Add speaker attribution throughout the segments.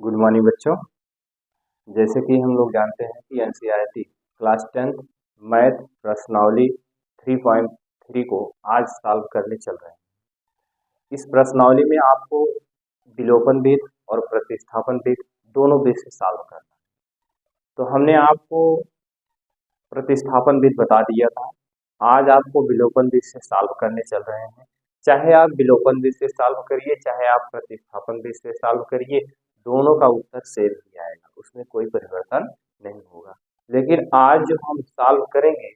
Speaker 1: Good morning बच्चों। जैसे कि हम लोग जानते हैं कि एनसीईआरटी क्लास 10th मैथ प्रश्नावली 3.3 को आज सॉल्व करने चल रहे हैं। इस प्रश्नावली में आपको विलोपन विधि और प्रतिस्थापन विधि दोनों विधि से सॉल्व करना है। तो हमने आपको प्रतिस्थापन विधि बता दिया था, आज आपको विलोपन विधि से सॉल्व करने चल रहे हैं। चाहे आप विलोपन विधि से सॉल्व करिए, चाहे आप प्रतिस्थापन विधि से सॉल्व करिए, दोनों का उत्तर सेम ही आएगा, उसमें कोई परिवर्तन नहीं होगा। लेकिन आज जो हम सॉल्व करेंगे,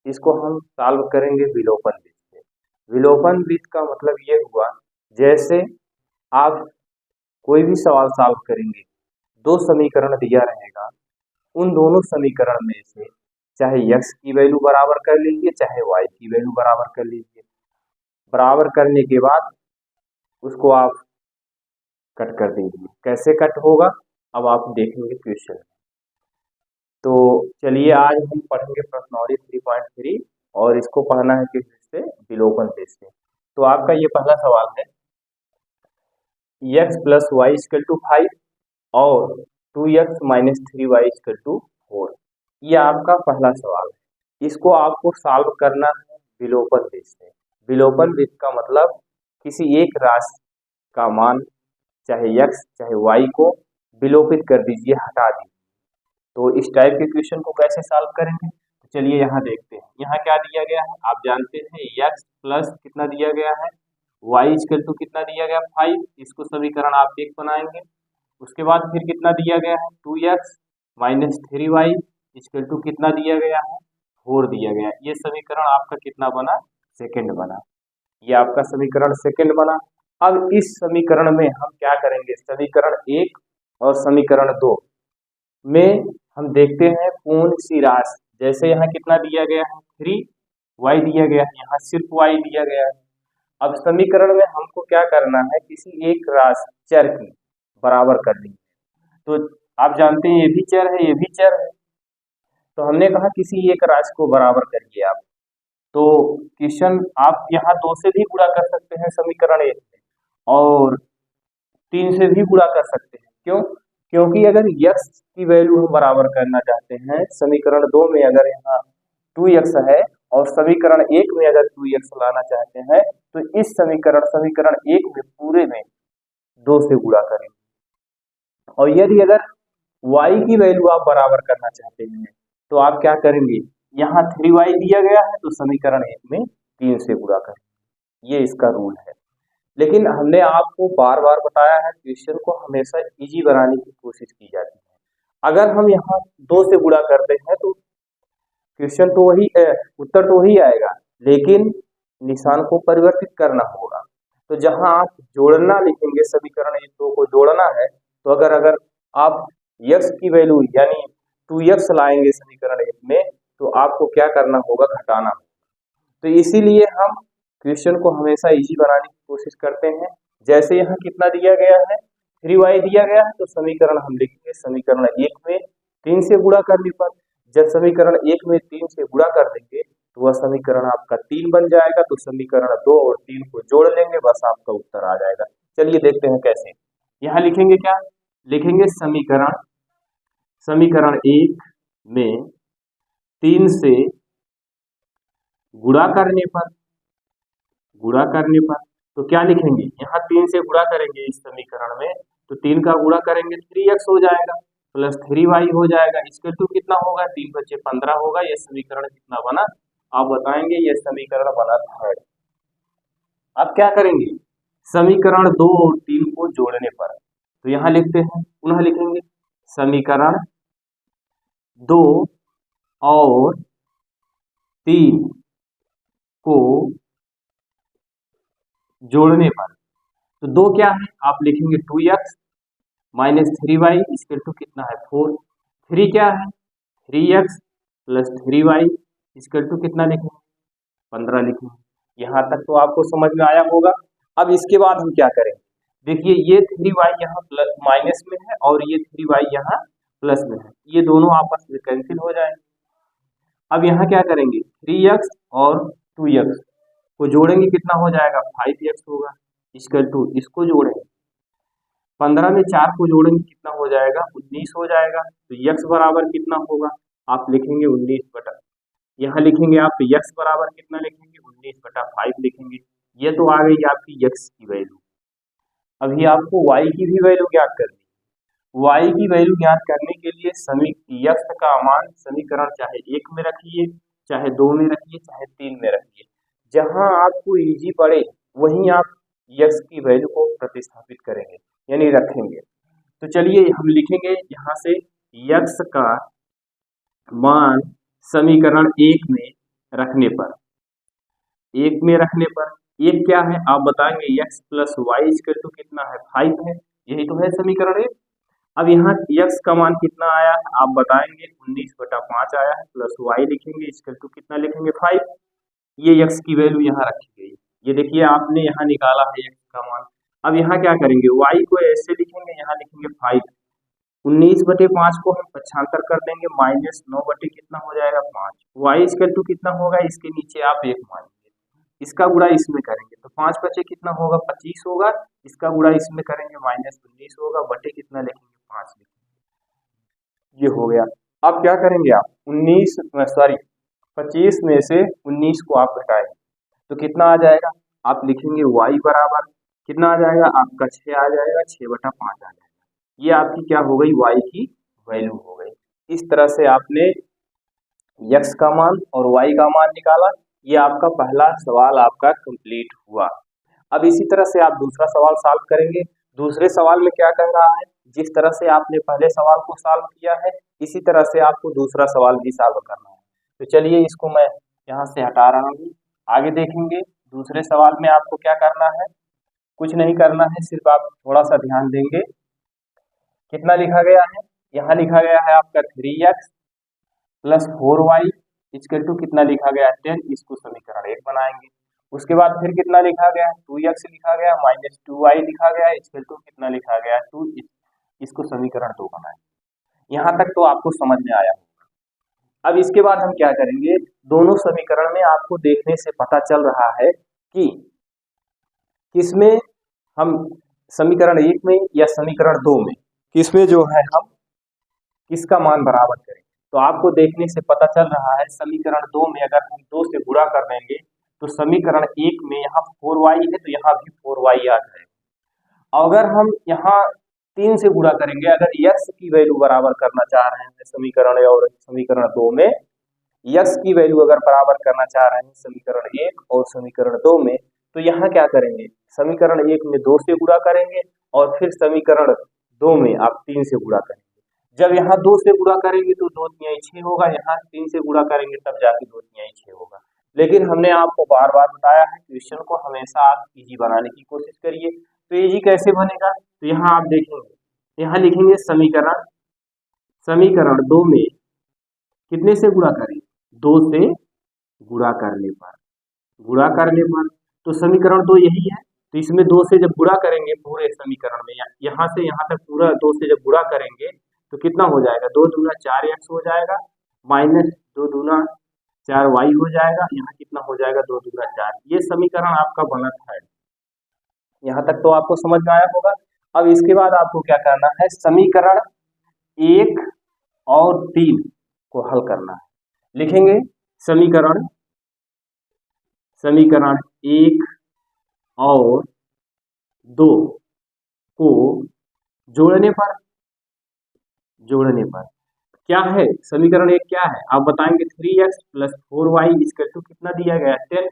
Speaker 1: इसको हम सॉल्व करेंगे विलोपन विधि से। विलोपन विधि का मतलब ये हुआ, जैसे आप कोई भी सवाल सॉल्व करेंगे, दो समीकरण दिया रहेगा, उन दोनों समीकरण में से चाहे x की वैल्यू बराबर कर लीजिए, चाहे y की वैल्यू बराबर कर लीजिए। बराबर करने के बाद उसको आप कट कर दीजिए। कैसे कट होगा अब आप देखेंगे क्वेश्चन। तो चलिए आज हम पढ़ेंगे प्रश्नावली 3.3 और इसको पढ़ना है किस से, विलोपन विधि से। तो आपका ये पहला सवाल है, x plus y equal to 5 और 2x minus 3y equal to 4। ये आपका पहला सवाल है। इसको आपको सॉल्व करना है विलोपन विधि से। विलोपन विधि का मतलब किसी एक राशि का मान चाहे x चाहे y को विलोपित कर दीजिए, हटा दीजिए। तो इस टाइप के क्वेश्चन को कैसे सॉल्व करेंगे, तो चलिए यहाँ देखते हैं। यहाँ क्या दिया गया है, आप जानते हैं x प्लस कितना दिया गया है, y इक्वल टू कितना दिया गया 5। इसको समीकरण आप एक बनाएंगे। उसके बाद फिर कितना दिया गया है 2x minus 3y equal to कितना दिया गया है 4 दिया गया। ये समीकरण आपका कितना बना, सेकंड बना। ये आपका समीकरण सेकंड बना। अब इस समीकरण में हम क्या करेंगे, समीकरण 1 और समीकरण 2 में हम देखते हैं पूर्ण सी राशि। जैसे यहाँ कितना दिया गया है 3y दिया गया है, यहाँ सिर्फ y दिया गया है। अब समीकरण में हमको क्या करना है, किसी एक राशि चर की बराबर करनी है। तो आप जानते हैं ये भी चर है, ये भी चर है। तो हमने कहा किसी एक राशि को बराबर करिए आप। तो क्वेश्चन आप यहाँ 2 से भी गुणा कर सकते हैं समीकरण 1 में, और 3 से भी गुणा कर सकते हैं। क्यों? क्योंकि अगर x की वैल्यू हम बराबर करना चाहते हैं, समीकरण 2 में अगर यहाँ 2x है और समीकरण 1 में अगर 2x लाना चाहते हैं, तो इस समीकरण 1 में पूरे में 2 से गुणा करेंगे। और यदि अगर y की वैल्यू आप बराबर करना चाहते हैं, तो आप क्या करेंगे, यहाँ 3y दिया गया है तो समीकरण 1 में 3 से गुणा करेंगे। ये इसका रूल है। लेकिन हमने आपको बार बार बताया है, क्वेश्चन को हमेशा इजी बनाने की कोशिश की जाती है। अगर हम यहाँ 2 से गुणा करते हैं तो क्वेश्चन तो वही उत्तर तो वही आएगा, लेकिन निशान को परिवर्तित करना होगा। तो जहां आप जोड़ना लिखेंगे, समीकरण 1 2 को जोड़ना है, तो अगर आप x की वैल्यू यानी 2x लाएंगे समीकरण 1 में, तो आपको क्या करना होगा, घटाना होगा। तो इसीलिए हम क्वेश्चन को हमेशा इजी बनाने की कोशिश करते हैं। जैसे यहाँ कितना दिया गया है 3y दिया गया है, तो समीकरण हम लिखेंगे समीकरण 1 में 3 से गुणा करने पर। जब समीकरण 1 में 3 से गुणा कर देंगे तो वह समीकरण आपका 3 बन जाएगा। तो समीकरण 2 और 3 को जोड़ लेंगे, बस आपका उत्तर आ जाएगा। चलिए देखते हैं कैसे। यहाँ लिखेंगे क्या, लिखेंगे समीकरण 1 में 3 से गुणा करने पर तो क्या लिखेंगे, यहाँ 3 से गुणा करेंगे इस समीकरण में, तो 3 का गुणा करेंगे 3x हो जाएगा प्लस 3y हो जाएगा। इक्वल टू कितना होगा, 3 बचे 15 होगा। ये समीकरण कितना बना आप बताएंगे, ये समीकरण बना थर्ड। अब क्या करेंगे, समीकरण 2 और 3 को जोड़ने पर, तो यहाँ लिखते हैं, पुनः लिखेंगे समीकरण 2 और 3 को जोड़ने पर, तो 2 क्या है आप लिखेंगे 2x minus 3y equal to कितना है 4। 3 क्या है 3x plus 3y equal to कितना लिखेंगे 15 लिखेंगे। यहाँ तक तो आपको समझ में आया होगा। अब इसके बाद हम क्या करेंगे, देखिए ये 3y यहाँ प्लस माइनस में है और ये 3y यहाँ प्लस में है, ये दोनों आपस में कैंसिल हो जाएंगे। अब यहाँ क्या करेंगे 3x और 2x को जोड़ेंगे, कितना हो जाएगा 5x होगा, इक्वल टू इसको जोड़ेंगे 15 में 4 को जोड़ेंगे कितना हो जाएगा, 19 हो जाएगा। तो यक्स बराबर कितना होगा, आप लिखेंगे 19 बटा, यहाँ लिखेंगे आप यक्स बराबर कितना लिखेंगे, 19/5 लिखेंगे। ये तो आ गई आपकी यक्स की वैल्यू। अभी आपको वाई की भी वैल्यू ज्ञात करनी है। वाई की वैल्यू ज्ञात करने के लिए यक्स का मान समीकरण चाहे 1 में रखिए, चाहे 2 में रखिए, चाहे 3 में रखिए, जहां आपको इजी पड़े वहीं आप यक्स की वैल्यू को प्रतिस्थापित करेंगे, यानी रखेंगे। तो चलिए हम लिखेंगे यहाँ से यक्स का मान समीकरण 1 में रखने पर, 1 में रखने पर एक क्या है आप बताएंगे, x plus y equal to कितना है, 5 है, यही तो है समीकरण 1। अब यहाँ यक्स का मान कितना आया है आप बताएंगे, 19/5 आया है, प्लस वाई लिखेंगे इक्वल टू कितना लिखेंगे, 5। ये यक्स की वैल्यू यहाँ रखी गई, ये देखिए आपने यहाँ निकाला है यक्स का मान। अब यहाँ क्या करेंगे, वाई को ऐसे लिखेंगे, यहाँ लिखेंगे 5, 19/5 को हम पक्षांतर कर देंगे, -9 बटे कितना हो जाएगा, 5। वाई इक्वल टू कितना होगा, इसके नीचे आप 1 मानेंगे, इसका गुणा इसमें करेंगे तो 5 बचे कितना होगा, 25 होगा, इसका गुणा इसमें करेंगे -19 होगा, बटे कितना लिखेंगे, 5 लिखेंगे। ये हो गया। अब क्या करेंगे आप 25 में से 19 को आप घटाएंगे तो कितना आ जाएगा, आप लिखेंगे y बराबर कितना आ जाएगा आपका 6 आ जाएगा, 6/5 आ जाएगा। ये आपकी क्या हो गई, y की वैल्यू हो गई। इस तरह से आपने x का मान और y का मान निकाला। ये आपका पहला सवाल आपका कंप्लीट हुआ। अब इसी तरह से आप दूसरा सवाल सॉल्व करेंगे। दूसरे सवाल में क्या कह रहा है, जिस तरह से आपने पहले सवाल को सॉल्व किया है इसी तरह से आपको दूसरा सवाल भी सॉल्व करना है। तो चलिए इसको मैं यहाँ से हटा रहा हूँ, आगे देखेंगे। दूसरे सवाल में आपको क्या करना है, कुछ नहीं करना है, सिर्फ आप थोड़ा सा ध्यान देंगे। कितना लिखा गया है, यहाँ लिखा गया है आपका 3x plus 4y equal to कितना लिखा गया है, 10। इसको समीकरण 1 बनाएंगे। उसके बाद फिर कितना लिखा गया है, 2x लिखा गया, -2y लिखा गया इक्वल टू कितना लिखा गया है, 2। इसको समीकरण 2 बनाएंगे। यहाँ तक तो आपको समझ में आया होगा। अब इसके बाद हम क्या करेंगे, दोनों समीकरण में आपको देखने से पता चल रहा है कि किसमें हम समीकरण 1 में या समीकरण 2 में किसमें जो है हम किसका मान बराबर करें। तो आपको देखने से पता चल रहा है समीकरण 2 में अगर हम 2 से गुणा कर देंगे तो समीकरण 1 में यहाँ 4y है तो यहाँ भी 4y आ जाएगा। अगर हम यहाँ 3 से गुणा करेंगे, अगर x की वैल्यू बराबर करना चाह रहे हैं समीकरण और समीकरण 2 में, x की वैल्यू अगर बराबर करना चाह रहे हैं समीकरण 1 और समीकरण 2 में, तो यहाँ क्या करेंगे, समीकरण 1 में 2 से गुणा करेंगे और फिर समीकरण 2 में आप 3 से गुणा करेंगे। जब यहाँ 2 से गुणा करेंगे तो 2 तिहाई 6 होगा, यहाँ 3 से गुणा करेंगे तब जाके 2 तिहाई 6 होगा। लेकिन हमने आपको बार बार बताया है क्वेश्चन को हमेशा आप इजी बनाने की कोशिश करिए। तो इजी कैसे बनेगा, तो यहाँ आप देखेंगे, यहाँ लिखेंगे समीकरण 2 में कितने से गुणा करें, 2 से गुणा करने पर, तो समीकरण 2 यही है। तो इसमें 2 से जब गुणा करेंगे पूरे समीकरण में, यहाँ से यहाँ तक पूरा 2 से जब गुणा करेंगे तो कितना हो जाएगा, 2 दूना 4x हो जाएगा, -2 दूना 4y हो जाएगा, यहाँ कितना हो जाएगा 2 दूना 4। ये समीकरण आपका बनत है। यहाँ तक तो आपको समझ में आया होगा। अब इसके बाद आपको क्या करना है, समीकरण 1 और 3 को हल करना है। लिखेंगे समीकरण 1 और 2 को जोड़ने पर क्या है, समीकरण 1 क्या है आप बताएंगे, 3x plus 4y equal to कितना दिया गया है, 10।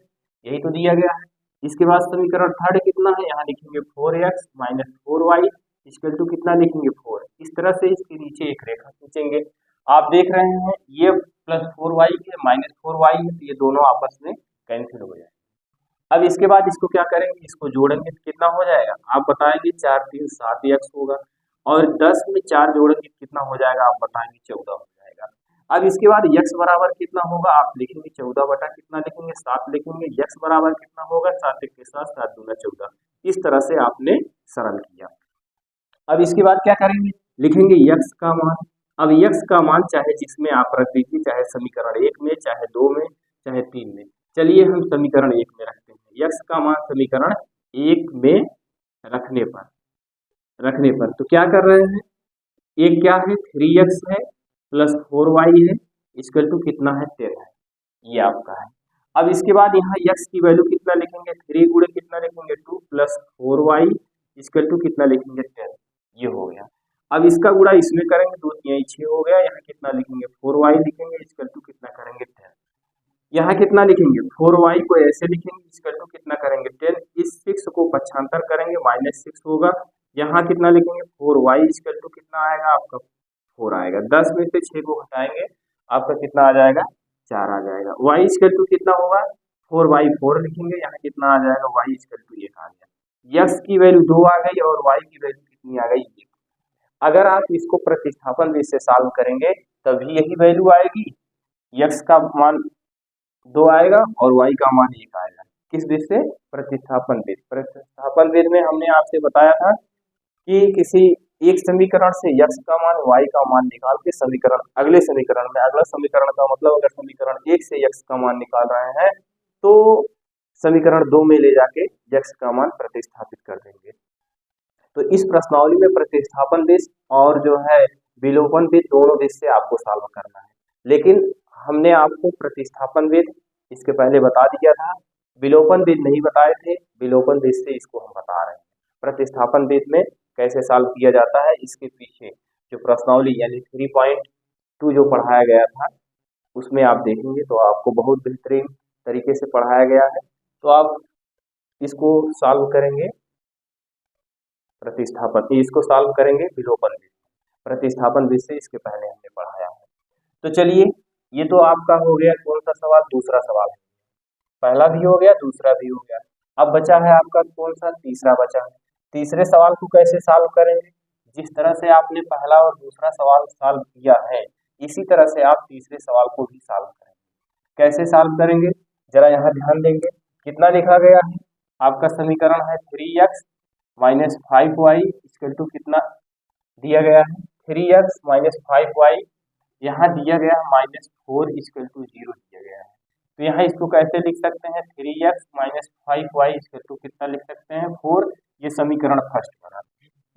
Speaker 1: यही तो दिया गया है। इसके बाद समीकरण थर्ड कितना है, यहाँ लिखेंगे 4x minus 4y equal to कितना लिखेंगे, 4। इस तरह से इसके नीचे एक रेखा खींचेंगे। आप देख रहे हैं ये प्लस 4y है, -4y है, तो ये दोनों आपस में कैंसिल हो जाएंगे। अब इसके बाद इसको क्या करेंगे, इसको जोड़ेंगे तो कितना हो जाएगा, आप बताएंगे 4 3 7x होगा, और 10 में 4 जोड़ेंगे कितना हो जाएगा, आप बताएंगे 14 हो जाएगा। अब इसके बाद x बराबर कितना होगा, आप लिखेंगे 14 बटा कितना लिखेंगे, 7 लिखेंगे। x बराबर कितना होगा, 7 के साथ 7 दूना 14। इस तरह से आपने सरल किया। अब इसके बाद क्या करेंगे, लिखेंगे x का मान। अब x का मान चाहे जिसमें आप रख दीजिए, चाहे समीकरण 1 में, चाहे 2 में, चाहे 3 में। चलिए हम समीकरण 1 में रखते हैं। x का मान समीकरण 1 में रखने पर रखने पर। तो क्या कर रहे हैं, एक क्या है 3x है प्लस 4y है इक्वल टू कितना है 10 है, ये आपका है। अब इसके बाद यहाँ x की वैल्यू कितना लिखेंगे, 3 गुणे कितना लिखेंगे 2 प्लस 4y इक्वल टू कितना लिखेंगे 10, ये हो गया। अब इसका गुणा इसमें करेंगे, 2 3 6 हो गया, यहाँ कितना लिखेंगे 4y लिखेंगे इक्वल टू कितना करेंगे 10, यहाँ कितना लिखेंगे 4y को ऐसे लिखेंगे इक्वल टू कितना करेंगे 10, इस 6 को पक्षांतर करेंगे -6 होगा, यहाँ कितना लिखेंगे 4y इक्वल टू कितना आएगा आपका 4 आएगा, 10 में से 6 को हटाएंगे आपका कितना आ जाएगा 4 आ जाएगा। y इक्वल टू कितना होगा 4/4 लिखेंगे, यहाँ कितना आ जाएगा y इक्वल टू 1 आ गया। x की वैल्यू 2 आ गई और y की वैल्यू कितनी आ गई 1। अगर आप इसको प्रतिस्थापन विधि से सॉल्व करेंगे तभी यही वैल्यू आएगी, x का मान 2 आएगा और y का मान 1 आएगा। किस विधि से, प्रतिस्थापन विधि। प्रतिस्थापन विधि में हमने आपसे बताया था कि किसी एक समीकरण से x का मान y का मान निकाल के समीकरण अगले समीकरण में, अगला समीकरण का मतलब अगर समीकरण 1 से x का मान निकाल रहे हैं तो समीकरण 2 में ले जाके x का मान प्रतिस्थापित कर देंगे। तो इस प्रश्नावली में प्रतिस्थापन विधि और जो है विलोपन विधि दोनों विधि से आपको सॉल्व करना है, लेकिन हमने आपको प्रतिस्थापन विधि इसके पहले बता दिया था, विलोपन विधि नहीं बताए थे, विलोपन विधि से इसको हम बता रहे हैं। प्रतिस्थापन विधि में कैसे सॉल्व किया जाता है, इसके पीछे जो प्रश्नावली यानी 3.2 जो पढ़ाया गया था उसमें आप देखेंगे तो आपको बहुत बेहतरीन तरीके से पढ़ाया गया है। तो आप इसको सॉल्व करेंगे प्रतिस्थापन, इसको सॉल्व करेंगे विलोपन विधि, प्रतिस्थापन विधि से इसके पहले हमने पढ़ाया है। तो चलिए ये तो आपका हो गया कौन सा सवाल, दूसरा सवाल है, पहला भी हो गया दूसरा भी हो गया। अब बचा है आपका कौन सा, तीसरा बचा है। तीसरे सवाल को कैसे सॉल्व करेंगे, जिस तरह से आपने पहला और दूसरा सवाल सॉल्व किया है इसी तरह से आप तीसरे सवाल को भी सॉल्व करेंगे। कैसे सॉल्व करेंगे जरा यहाँ ध्यान देंगे, कितना लिखा गया है आपका समीकरण है 3x minus 5y equal to कितना दिया गया है 3x माइनस 5y, यहाँ दिया गया है -4 इक्वल टू 0 दिया गया है। तो यहाँ इसको कैसे लिख सकते हैं 3x minus 5y equal to कितना लिख सकते हैं 4, ये समीकरण फर्स्ट बना।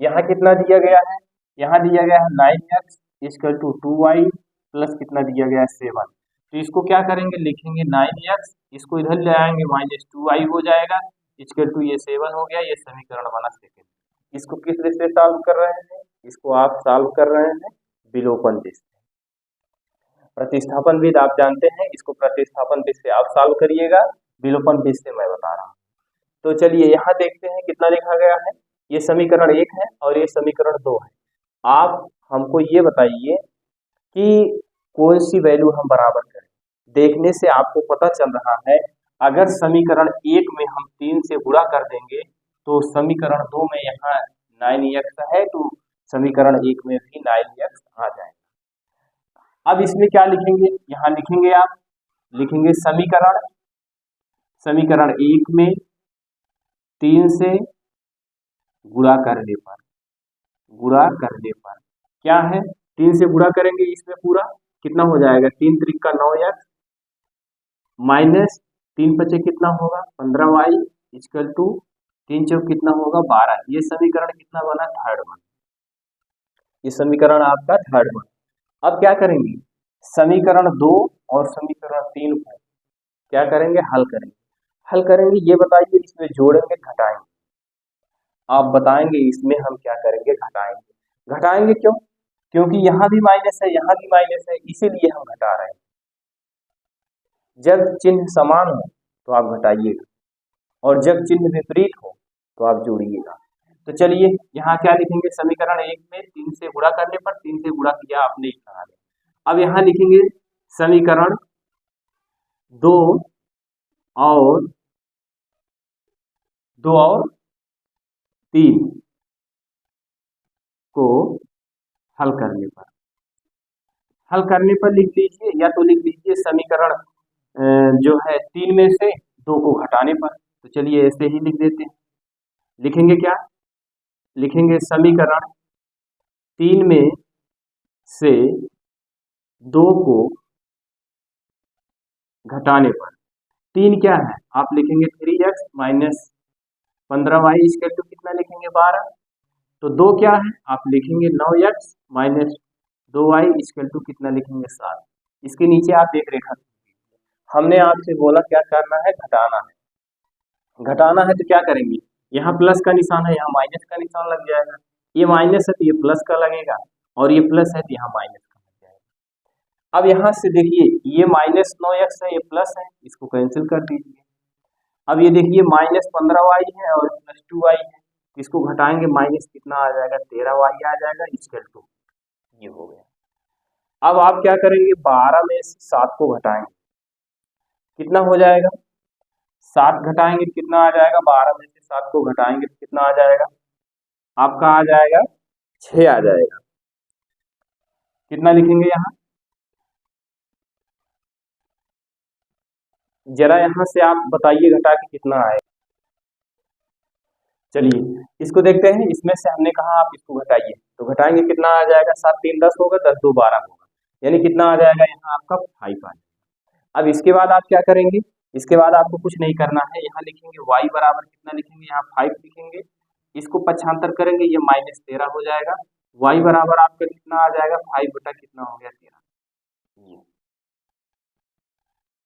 Speaker 1: यहाँ कितना दिया गया है, यहाँ दिया गया है 9x equal to 2y plus कितना दिया गया है 7। तो इसको क्या करेंगे, लिखेंगे 9x, इसको इधर ले आएंगे -2y हो जाएगा इक्वल टू ये 7 हो गया, ये समीकरण बना सेकेंड। इसको किस विधि से सॉल्व कर रहे हैं, इसको आप सॉल्व कर रहे हैं विलोपन विधि से। प्रतिस्थापन विधि आप जानते हैं, इसको प्रतिस्थापन विधि से आप सॉल्व करिएगा, विलोपन विधि से मैं बता रहा हूँ। तो चलिए यहाँ देखते हैं कितना लिखा गया है, ये समीकरण 1 है और ये समीकरण 2 है। आप हमको ये बताइए कि कौन सी वैल्यू हम बराबर करें। देखने से आपको पता चल रहा है अगर समीकरण 1 में हम 3 से गुणा कर देंगे तो समीकरण 2 में यहाँ 9x है तो समीकरण 1 में भी 9x आ जाएगा। अब इसमें क्या लिखेंगे, यहाँ लिखेंगे आप लिखेंगे समीकरण 1 में 3 से गुणा करने पर क्या है, 3 से गुणा करेंगे इसमें पूरा कितना हो जाएगा 3 त्रिक का 9x माइनस 3 पचे कितना होगा 15y इक्वल टू 3 चौक कितना होगा 12। ये समीकरण कितना बना, थर्ड बना, ये समीकरण आपका थर्ड बना। अब क्या करेंगे, समीकरण 2 और समीकरण 3 को क्या करेंगे, हल करेंगे। ये बताइए इसमें जोड़ेंगे घटाएंगे, आप बताएंगे इसमें हम क्या करेंगे, घटाएंगे क्यों, क्योंकि यहाँ भी माइनस है यहाँ भी माइनस है, इसीलिए हम घटा रहे हैं। जब चिन्ह समान हो तो आप घटाइएगा और जब चिन्ह विपरीत हो तो आप जोड़िएगा। तो चलिए यहाँ क्या लिखेंगे, समीकरण 1 में 3 से गुणा करने पर 3 से गुणा किया आपने एक बना लिया। अब यहाँ लिखेंगे समीकरण 2 और 3 को हल करने पर लिख लीजिए, या तो लिख लीजिए समीकरण जो है 3 में से 2 को घटाने पर। तो चलिए ऐसे ही लिख देते हैं, लिखेंगे क्या, लिखेंगे समीकरण 3 में से 2 को घटाने पर 3 क्या है, आप लिखेंगे 3x minus 15y equal to कितना लिखेंगे 12, तो दो क्या है, आप लिखेंगे 9x minus 2y equal to कितना लिखेंगे 7। इसके नीचे आप एक रेखा, हमने आपसे बोला क्या करना है, घटाना है। घटाना है तो क्या करेंगे, यहाँ प्लस का निशान है, यहाँ माइनस का निशान लग जाएगा। ये माइनस है तो ये प्लस का लगेगा, और ये प्लस है तो यहाँ माइनस का लग जाएगा। अब यहाँ से देखिए, ये माइनस 9x है, ये प्लस है, इसको कैंसिल कर दीजिए। अब ये देखिए माइनस 15y है और प्लस 2y है, इसको घटाएंगे, माइनस कितना आ जाएगा, 13y आ जाएगा इक्वल टू, ये हो गया। अब आप क्या करेंगे, 12 में से 7 को घटाएंगे, कितना हो जाएगा, 7 घटाएंगे कितना आ जाएगा, 12 में से 7 को घटाएंगे तो कितना आ जाएगा, आपका आ जाएगा 6 आ जाएगा। कितना लिखेंगे यहाँ, जरा यहाँ से आप बताइए घटा के कितना आएगा। चलिए इसको देखते हैं, इसमें से हमने कहा आप इसको घटाइए, तो घटाएंगे कितना आ जाएगा, 7 3 10 होगा, 10 2 12 होगा, यानी कितना आ जाएगा यहाँ आपका 5 आ जाएगा। अब इसके बाद आप क्या करेंगे, इसके बाद आपको कुछ नहीं करना है, यहाँ लिखेंगे y बराबर कितना लिखेंगे, यहाँ 5 लिखेंगे, इसको पक्षांतर करेंगे, ये माइनस 13 हो जाएगा। y बराबर आपका कितना आ जाएगा, 5 बटा कितना हो गया 13,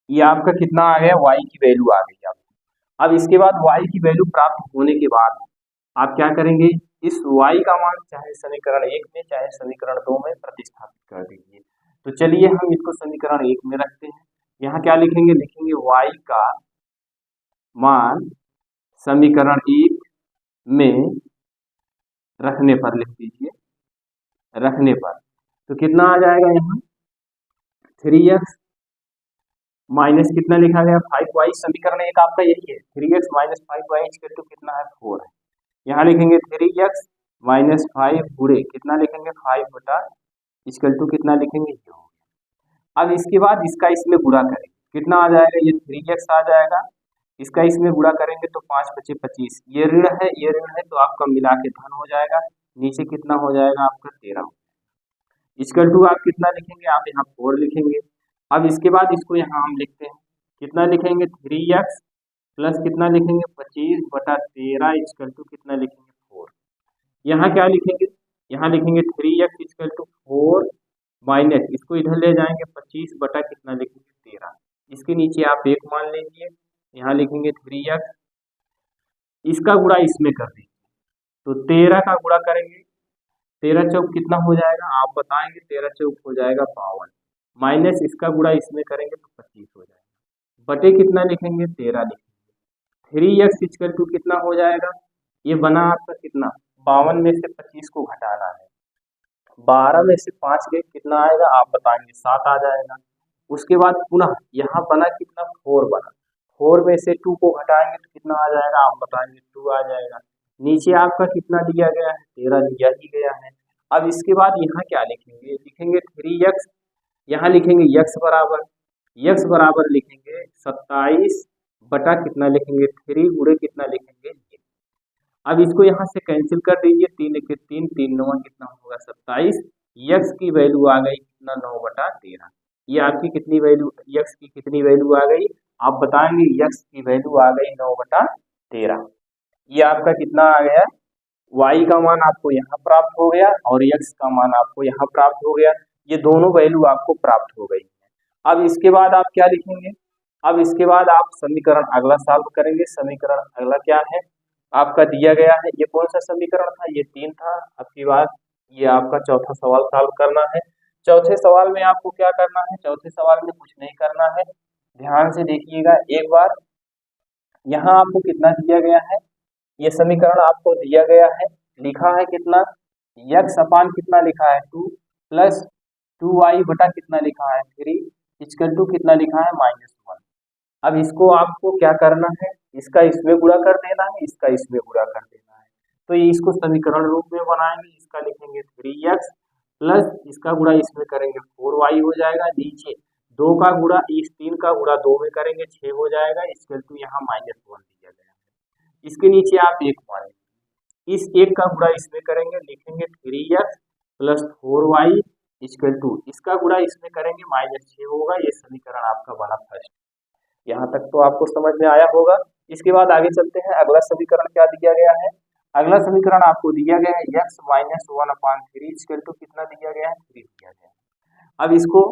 Speaker 1: ये आपका कितना आ गया, y की वैल्यू आ गई आपको। अब इसके बाद y की वैल्यू प्राप्त होने के बाद आप क्या करेंगे, इस y का मान चाहे समीकरण 1 में चाहे समीकरण 2 में प्रतिस्थापित कर दीजिए। तो चलिए हम इसको समीकरण 1 में रखते हैं, यहाँ क्या लिखेंगे, लिखेंगे y का मान समीकरण 1 में रखने पर, लिख दीजिए रखने पर, तो कितना आ जाएगा यहाँ 3x माइनस कितना लिखा गया 5y, समीकरण 1 आपका यही है, 3x minus 5y equal to कितना है 4 है। यहाँ लिखेंगे 3x माइनस 5 बुरे कितना लिखेंगे 5 बटा इक्वल टू कितना लिखेंगे, ये हो गया। अब इसके बाद इसका इसमें गुणा करेंगे, कितना आ जाएगा, ये 3x आ जाएगा, इसका इसमें गुणा करेंगे तो 5 बचे 25, ये ऋण है ये ऋण है, तो आपका मिला के धन हो जाएगा, नीचे कितना हो जाएगा आपका 13 इक्वल टू आप कितना लिखेंगे, आप यहाँ 4 लिखेंगे। अब इसके बाद इसको यहाँ हम लिखते हैं, कितना लिखेंगे 3x प्लस कितना लिखेंगे 25 बटा 13 इक्वल टू कितना लिखेंगे 4। यहाँ क्या लिखेंगे, यहाँ लिखेंगे 3x इक्वल टू 4 माइनस इसको इधर ले जाएंगे 25 बटा कितना लिखेंगे 13, इसके नीचे आप 1 मान लीजिए, यहाँ लिखेंगे 3x, इसका गुणा इसमें कर दीजिए, तो 13 का गुणा करेंगे, 13 चौक कितना हो जाएगा आप बताएंगे, 13 चौक हो जाएगा 52, माइनस इसका गुणा इसमें करेंगे तो 25 हो जाएगा, बटे कितना लिखेंगे 13 लिखेंगे, 3x इक्वल टू कितना हो जाएगा, ये बना आपका कितना 52 में से 25 को घटाना है, 12 में से 5 गए कितना आएगा आप बताएंगे 7 आ जाएगा। उसके बाद पुनः यहाँ बना कितना 4 बना, 4 में से 2 को घटाएंगे तो कितना आ जाएगा आप बताएंगे 2 आ जाएगा, नीचे आपका कितना दिया गया है 13 दिया ही गया है। अब इसके बाद यहाँ क्या लिखेंगे, लिखेंगे 3x, यहाँ लिखेंगे x बराबर लिखेंगे 27 बटा कितना लिखेंगे 3 गुणे कितना लिखेंगे ये। अब इसको यहाँ से कैंसिल कर दीजिए, 3 1 3 3 9 कितना होगा 27, x की वैल्यू आ गई कितना 9 बटा 13, ये आपकी कितनी वैल्यू, x की कितनी वैल्यू आ गई आप बताएंगे, x की वैल्यू आ गई 9 बटा 13, ये आपका कितना आ गया, y का मान आपको यहाँ प्राप्त हो गया और x का मान आपको यहाँ प्राप्त हो गया, ये दोनों वैल्यू आपको प्राप्त हो गई। अब इसके बाद आप क्या लिखेंगे, अब इसके बाद आप समीकरण अगला सॉल्व करेंगे, समीकरण अगला क्या है आपका दिया गया है, ये कौन सा समीकरण था, ये 3 था। अब की बात ये आपका चौथा सवाल सॉल्व करना है। चौथे सवाल में आपको क्या करना है, चौथे सवाल में कुछ नहीं करना है, ध्यान से देखिएगा एक बार, यहाँ आपको कितना दिया गया है, ये समीकरण आपको दिया गया है, लिखा है कितना x अपान कितना लिखा है 2 प्लस 2y बटा कितना लिखा है 3 इक्वल टू कितना लिखा है -1। अब इसको आपको क्या करना है, इसका इसमें गुणा कर देना है, इसका इसमें गुणा कर देना है, तो ये इसको समीकरण रूप में बनाएंगे, इसका लिखेंगे 3x प्लस इसका गुणा इसमें करेंगे 4y हो जाएगा, नीचे 2 का गुणा इस 3 का गुणा 2 में करेंगे 6 हो जाएगा, इक्वल टू यहाँ -1 दिया गया है, इसके नीचे आप 1 मान लीजिए, इस 1 का गुणा इसमें करेंगे, लिखेंगे 3x plus 4y equal to इसका गुणा इसमें करेंगे -6 होगा, ये समीकरण आपका बना फर्स्ट। यहाँ तक तो आपको समझ में आया होगा। इसके बाद आगे चलते हैं, अगला समीकरण क्या दिया गया है, अगला समीकरण आपको दिया गया है x माइनस 1/3 इक्वल टू कितना दिया गया है, 3 दिया गया है। अब इसको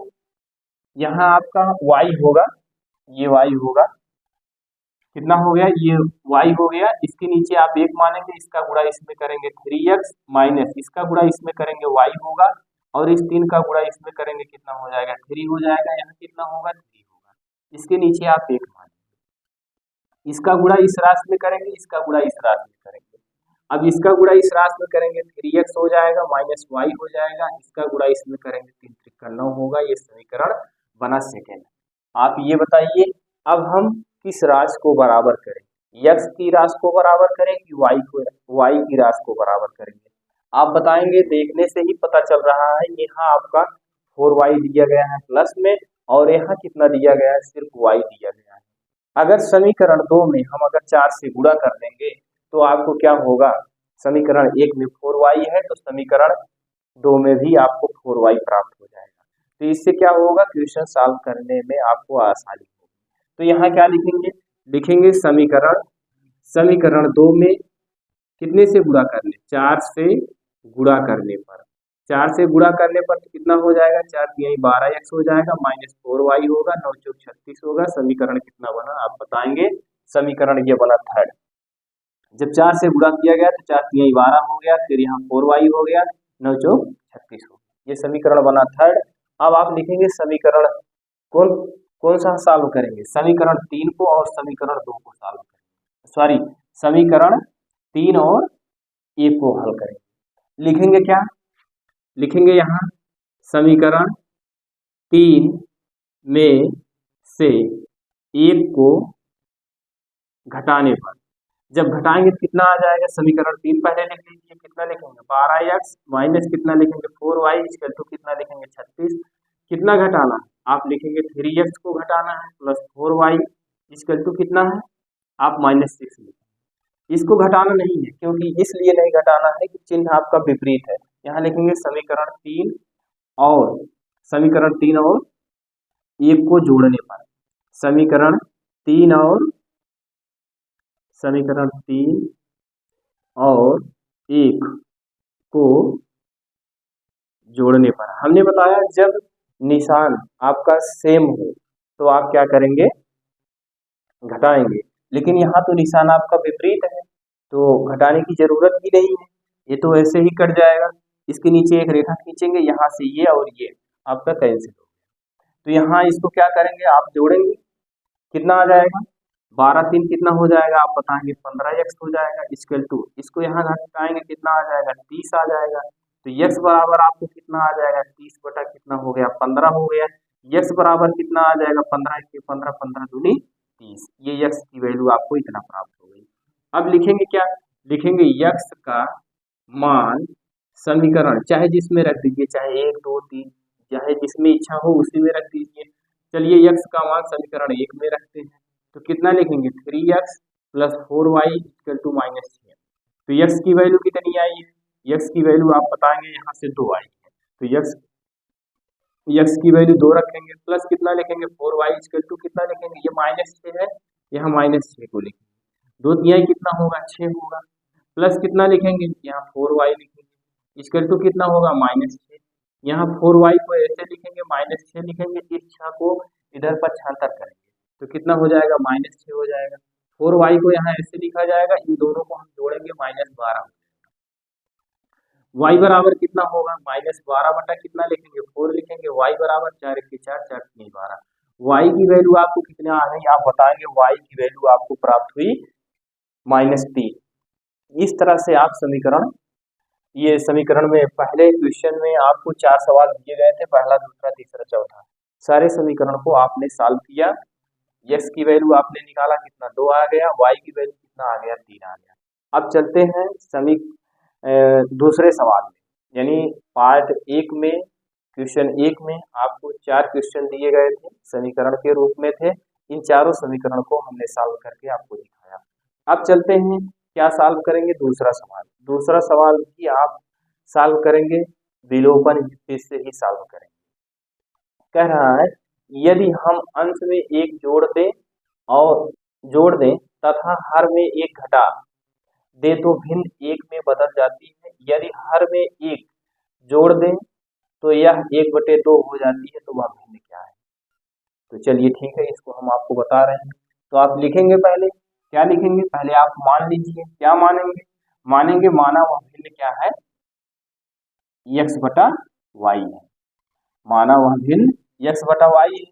Speaker 1: यहाँ आपका y होगा, ये y होगा, कितना हो गया, ये y हो गया। इसके नीचे आप एक मानेंगे, इसका गुणा इसमें करेंगे 3x माइनस इसका गुणा इसमें करेंगे y होगा, और इस 3 का गुणा इसमें करेंगे कितना हो जाएगा, 3 हो जाएगा। यहाँ कितना होगा, 3 होगा। इसके नीचे आप एक मानेंगे, इसका गुणा इस राशि में करेंगे, इसका गुणा इस राशि में करेंगे। अब इसका गुणा इस राशि में करेंगे 3x हो जाएगा माइनस y हो जाएगा, इसका गुणा इसमें करेंगे 3 3 का 9 होगा। ये समीकरण बना सेकेंड। आप ये बताइए अब हम किस राशि को बराबर करें, x की राशि को बराबर करें कि y की राशि को बराबर करेंगे। आप बताएंगे, देखने से ही पता चल रहा है। यहाँ आपका 4y दिया गया है प्लस में, और यहाँ कितना दिया गया है, सिर्फ y दिया गया है। अगर समीकरण 2 में हम अगर 4 से गुणा कर देंगे तो आपको क्या होगा, समीकरण 1 में 4y है तो समीकरण 2 में भी आपको 4y प्राप्त हो जाएगा। तो इससे क्या होगा, क्वेश्चन सॉल्व करने में आपको आसानी होगी। तो यहाँ क्या लिखेंगे, लिखेंगे समीकरण 2 में कितने से गुणा करने, 4 से गुणा करने पर, 4 से गुणा करने पर तो कितना हो जाएगा, 4 3 12x हो जाएगा माइनस 4y होगा, 9 4 36 होगा। समीकरण कितना बना आप बताएंगे, समीकरण ये बना थर्ड। जब 4 से गुणा किया गया तो 4 3 12 हो गया, फिर यहाँ 4y हो गया, 9 4 36 हो गया। ये समीकरण बना थर्ड। अब आप लिखेंगे समीकरण कौन सा सॉल्व करेंगे, समीकरण 3 को और समीकरण 2 को सॉल्व करेंगे, सॉरी समीकरण 3 और 1 को हल करेंगे। लिखेंगे क्या, लिखेंगे यहाँ समीकरण 3 में से 1 को घटाने पर, जब घटाएंगे तो कितना आ जाएगा, समीकरण 3 पहले लिख लीजिए, कितना लिखेंगे 12x माइनस कितना लिखेंगे 4y इक्वल टू कितना लिखेंगे 36। कितना घटाना है, आप लिखेंगे 3x को घटाना है प्लस 4y इक्वल टू कितना है, आप -6 लिखेंगे। इसको घटाना नहीं है, क्योंकि इसलिए नहीं घटाना है कि चिन्ह आपका विपरीत है। यहाँ लिखेंगे समीकरण 3 और 1 को जोड़ने पर, समीकरण 3 और 1 को जोड़ने पर, हमने बताया जब निशान आपका सेम हो तो आप क्या करेंगे, घटाएंगे। लेकिन यहाँ तो निशान आपका विपरीत है तो घटाने की जरूरत ही नहीं है, ये तो ऐसे ही कट जाएगा। इसके नीचे एक रेखा खींचेंगे, यहाँ से ये और ये आपका कैंसिल हो गया। तो यहाँ इसको क्या करेंगे, आप जोड़ेंगे, कितना आ जाएगा, 12 3 कितना हो जाएगा, आप बताएंगे 15x हो जाएगा इक्वल टू, इसको यहाँ घटाएंगे कितना आ जाएगा 30 आ जाएगा। तो x बराबर आपको कितना आ जाएगा, 30 बटा कितना हो गया 15 हो गया। x बराबर कितना आ जाएगा 15 के 15 15 दूनी 30, ये x की वैल्यू आपको इतना प्राप्त हो गई। अब लिखेंगे क्या, लिखेंगे x का मान समीकरण चाहे जिसमें रख दीजिए, चाहे 1 2 3 चाहे जिसमें इच्छा हो उसी में रख दीजिए। चलिए x का मान समीकरण 1 में रखते हैं, तो कितना लिखेंगे 3x plus 4y equal to -6। तो x की वैल्यू कितनी आई है, x की वैल्यू आप बताएंगे यहाँ से 2 आई है, तो x की वैल्यू 2 रखेंगे, प्लस कितना लिखेंगे 4y इक्वल टू कितना लिखेंगे, ये -6 है, यहाँ -6 को लिखेंगे, 2 3 कितना होगा 6 होगा, प्लस कितना लिखेंगे यहाँ 4y लिखेंगे इक्वल टू कितना होगा -6। यहाँ 4y को ऐसे लिखेंगे -6 लिखेंगे, इस 6 को इधर पक्षांतर करेंगे तो कितना हो जाएगा -6 हो जाएगा। 4y को यहाँ ऐसे लिखा जाएगा, इन दोनों को हम जोड़ेंगे -12, y बराबर कितना होगा -12 बटा कितना लिखेंगे 4 लिखेंगे, y बराबर 4 1 4 4 3 12। y की वैल्यू आपको कितना आ गई, आप बताएंगे y की वैल्यू आपको प्राप्त हुई -3। इस तरह से आप ये समीकरण में पहले क्वेश्चन में आपको 4 सवाल दिए गए थे, पहला दूसरा तीसरा चौथा, सारे समीकरण को आपने सॉल्व किया। x की वैल्यू आपने निकाला कितना 2 आ गया, y की वैल्यू कितना आ गया 3 आ गया। अब चलते हैं दूसरे सवाल में, यानी पार्ट 1 में क्वेश्चन 1 में आपको 4 क्वेश्चन दिए गए थे, समीकरण के रूप में थे। इन चारों समीकरण को हमने सॉल्व करके आपको दिखाया। अब चलते हैं क्या सॉल्व करेंगे, दूसरा सवाल। दूसरा सवाल भी आप सॉल्व करेंगे, विलोपन युक्ति से ही सॉल्व करेंगे। कह रहा है यदि हम अंश में 1 जोड़ दें तथा हर में 1 घटा दे तो भिन्न एक में बदल जाती है, यदि हर में एक जोड़ दें तो यह 1/2 हो जाती है, तो वह भिन्न क्या है। तो चलिए ठीक है, इसको हम आपको बता रहे हैं। तो आप लिखेंगे, पहले क्या लिखेंगे, पहले आप मान लीजिए, क्या मानेंगे, मानेंगे माना वह भिन्न क्या है, x/y है, माना वह भिन्न x/y है।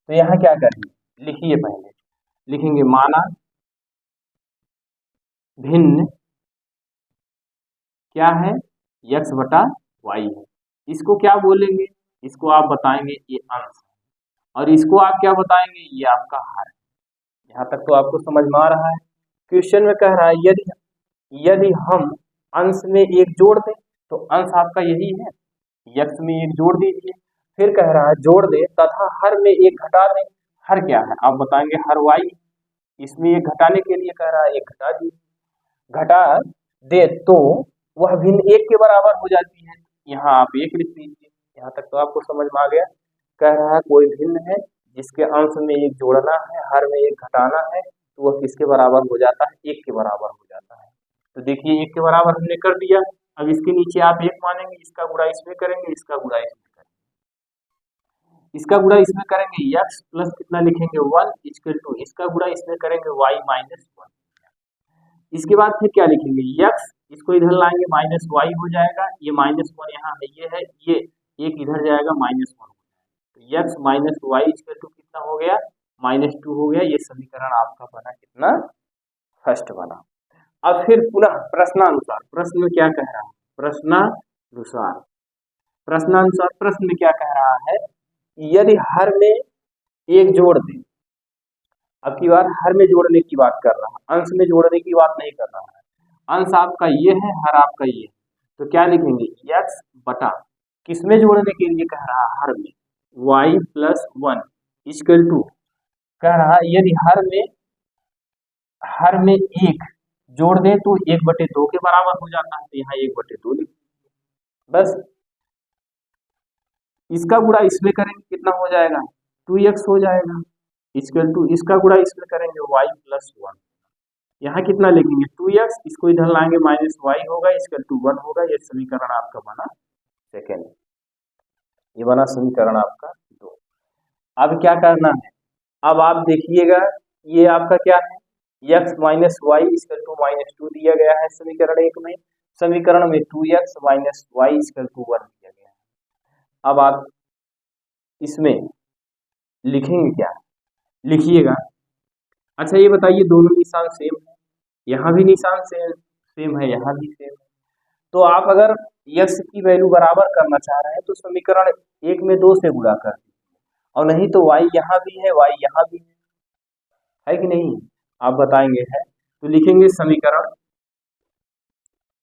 Speaker 1: तो यहाँ क्या करेंगे, लिखिए, पहले लिखेंगे माना भिन्न क्या है, x/y है। इसको क्या बोलेंगे, इसको आप बताएंगे ये अंश है, और इसको आप क्या बताएंगे, ये आपका हर है। यहाँ तक तो आपको समझ में आ रहा है। क्वेश्चन में कह रहा है यदि हम अंश में एक जोड़ दें, तो अंश आपका यही है, x में एक जोड़ दीजिए, फिर कह रहा है जोड़ दें तथा हर में एक घटा दें। हर क्या है आप बताएंगे, हर y, इसमें एक घटाने के लिए कह रहा है एक घटा दीजिए, घटा दे तो वह भिन्न एक के बराबर हो जाती है। यहाँ आप एक लिख दीजिए। यहाँ तक तो आपको समझ में आ गया। कह रहा है कोई भिन्न है जिसके अंश में एक जोड़ना है, हर में एक घटाना है, तो वह किसके बराबर हो जाता है, एक के बराबर हो जाता है। तो देखिए एक के बराबर हमने कर दिया। अब इसके नीचे आप एक मानेंगे, इसका गुणा इसमें करेंगे, इसका गुणा इसमें करेंगे, इसका गुणा इसमें करेंगे, x प्लस कितना लिखेंगे 1 इक्वल टू, इसका गुणा इसमें करेंगे y माइनस 1। इसके बाद फिर क्या लिखेंगे, x, इसको इधर लाएंगे माइनस y हो जाएगा, ये -1 यहाँ है, ये एक इधर जाएगा -1, तो x minus y equal to कितना हो गया, -2 हो गया। ये समीकरण आपका बना कितना, फर्स्ट बना। अब फिर पुनः प्रश्नानुसार, प्रश्न में क्या कह रहा है, प्रश्नानुसार, प्रश्न में क्या कह रहा है, यदि हर में एक जोड़ दें, अब की बार हर में जोड़ने की बात कर रहा है, अंश में जोड़ने की बात नहीं कर रहा है। अंश आपका ये है, हर आपका ये है, तो क्या लिखेंगे, x बटा किसमें जोड़ने के लिए कह रहा है, हर में, y प्लस 1 इक्वल टू, कह रहा है यदि हर में एक जोड़ दें तो 1/2 के बराबर हो जाता है, तो यहाँ 1/2 लिख बस। इसका गुणा इसमें करेंगे कितना हो जाएगा, 2x हो जाएगा, इक्वल टू इसका गुणा इसमें करेंगे y प्लस 1, यहाँ कितना लिखेंगे 2x, इसको इधर लाएंगे -y होगा, इक्वल टू 1 होगा। ये समीकरण आपका बना सेकेंड, ये बना समीकरण आपका 2। अब क्या करना है, अब आप देखिएगा, ये आपका क्या है, x minus y equal to -2 दिया गया है समीकरण 1 में, समीकरण में 2x minus y equal to 1 दिया गया है। अब आप इसमें लिखेंगे क्या, लिखिएगा। अच्छा ये बताइए, दोनों निशान सेम है, यहाँ भी निशान सेम है, यहाँ भी सेम है, तो आप अगर x की वैल्यू बराबर करना चाह रहे हैं तो समीकरण 1 में 2 से गुणा कर दीजिए, और नहीं तो y यहाँ भी है, y यहाँ भी है कि नहीं, आप बताएंगे है। तो लिखेंगे समीकरण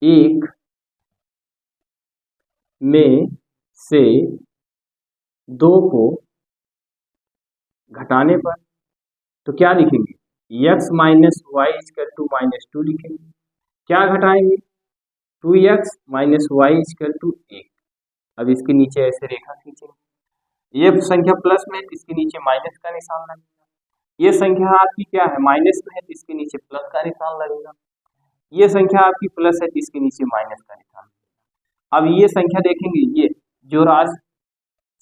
Speaker 1: 1 में से 2 को घटाने पर, तो क्या लिखेंगे, x minus y equal to -2 लिखेंगे। क्या घटाएंगे, 2x minus y equal to 1। अब इसके नीचे ऐसे रेखा खींचेंगे, ये संख्या प्लस में है तो इसके नीचे माइनस का निशान लगेगा, ये संख्या आपकी क्या है माइनस में है तो इसके नीचे प्लस का निशान लगेगा, ये संख्या आपकी प्लस है तो इसके नीचे माइनस का निशान लगेगा। अब ये संख्या देखेंगे, ये जो राशि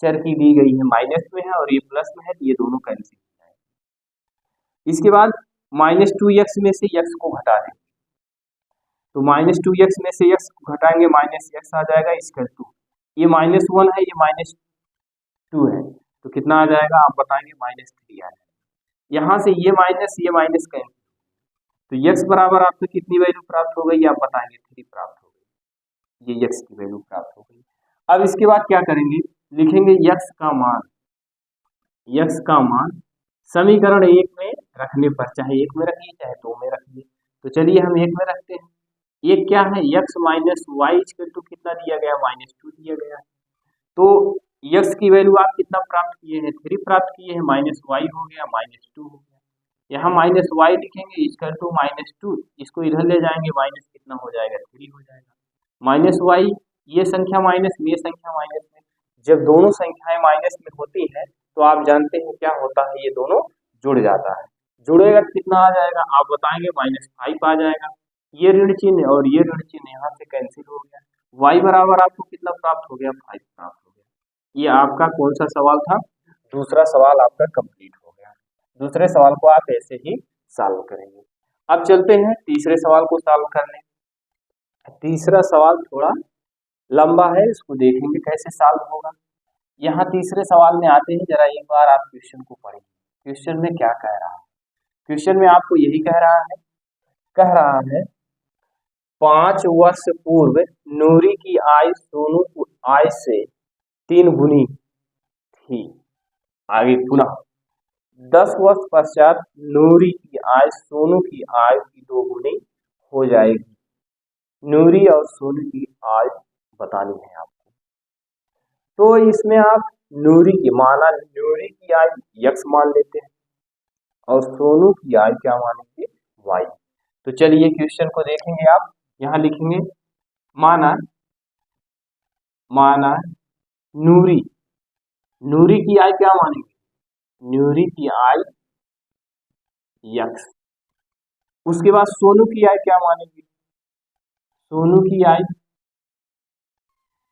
Speaker 1: चर की दी गई है माइनस में है और ये प्लस में है, तो ये दोनों कैंसिल हो जाएंगे। इसके बाद -2x में से x को घटा देंगे, तो -2x में से x को घटाएंगे, -x आ जाएगा इक्वल टू, ये -1 है, ये -2 है, तो कितना आ जाएगा आप बताएंगे, -3 आ जाएगा। यहाँ से ये माइनस कैंसिल, तो x बराबर आपको कितनी वैल्यू प्राप्त हो गई, आप बताएंगे 3 प्राप्त हो गई, ये x की वैल्यू प्राप्त हो गई। अब इसके बाद क्या करेंगे, लिखेंगे x का मान समीकरण 1 में रखने पर, चाहे 1 में रखिए चाहे 2 में रखिए, तो चलिए हम 1 में रखते हैं। ये क्या है, x minus y equal to कितना दिया गया, -2 दिया गया है, तो x की वैल्यू आप कितना प्राप्त किए हैं, 3 प्राप्त किए हैं, -y हो गया, -2 हो गया, यहाँ -y लिखेंगे इक्वल टू -2, इसको इधर ले जाएंगे, माइनस कितना हो जाएगा, 3 हो जाएगा, -y, ये संख्या माइनस में, ये संख्या माइनस में, जब दोनों संख्याएं माइनस में होती हैं तो आप जानते हैं क्या होता है, ये दोनों जुड़ जाता है, जुड़ेगा कितना आ जाएगा आप बताएंगे, -5 आ जाएगा। ये ऋण चिन्ह और ये ऋण चिन्ह यहाँ से कैंसिल हो गया। y बराबर आपको कितना प्राप्त हो गया, 5 प्राप्त हो गया। ये आपका कौन सा सवाल था, दूसरा सवाल आपका कंप्लीट हो गया। दूसरे सवाल को आप ऐसे ही सॉल्व करेंगे। अब चलते हैं तीसरे सवाल को सॉल्व करने। तीसरा सवाल थोड़ा लंबा है, इसको देखेंगे कैसे सॉल्व होगा। यहाँ तीसरे सवाल में आते हैं, जरा एक बार आप क्वेश्चन को पढ़िए। क्वेश्चन में क्या कह रहा है, क्वेश्चन में आपको यही कह रहा है 5 वर्ष पूर्व नूरी की आय सोनू की आय से 3 गुनी थी। आगे पुनः 10 वर्ष पश्चात नूरी की आय सोनू की आय की 2 गुनी हो जाएगी। नूरी और सोनू की आय बतानी है आपको। तो इसमें आप नूरी की आय x मान लेते हैं और सोनू की आय क्या मानेंगे, y। तो चलिए क्वेश्चन को देखेंगे। आप यहाँ लिखेंगे माना नूरी की आय क्या मानेंगे, नूरी की आय x। उसके बाद सोनू की आय क्या मानेंगे, सोनू की आय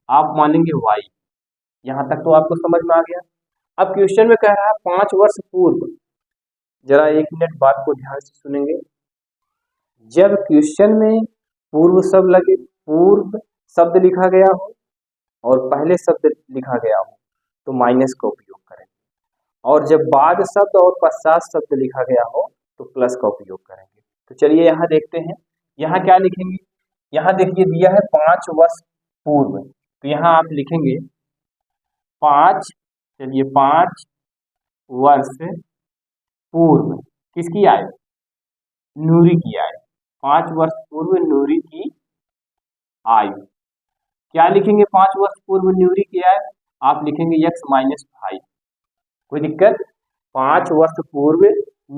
Speaker 1: आप मानेंगे y। यहाँ तक तो आपको समझ में आ गया। अब क्वेश्चन में कह रहा है 5 वर्ष पूर्व, जरा 1 मिनट बात को ध्यान से सुनेंगे। जब क्वेश्चन में पूर्व शब्द लिखा गया हो और पहले शब्द लिखा गया हो तो माइनस का उपयोग करेंगे, और जब बाद शब्द और पश्चात शब्द लिखा गया हो तो प्लस का उपयोग करेंगे। तो चलिए यहाँ देखते हैं, यहाँ क्या लिखेंगे। यहाँ देखिए दिया है 5 वर्ष पूर्व, तो यहाँ आप लिखेंगे 5 वर्ष पूर्व किसकी आय, नूरी की आय। 5 वर्ष पूर्व नूरी की आयु क्या लिखेंगे, 5 वर्ष पूर्व नूरी की आय आप लिखेंगे x माइनस 5। कोई दिक्कत, 5 वर्ष पूर्व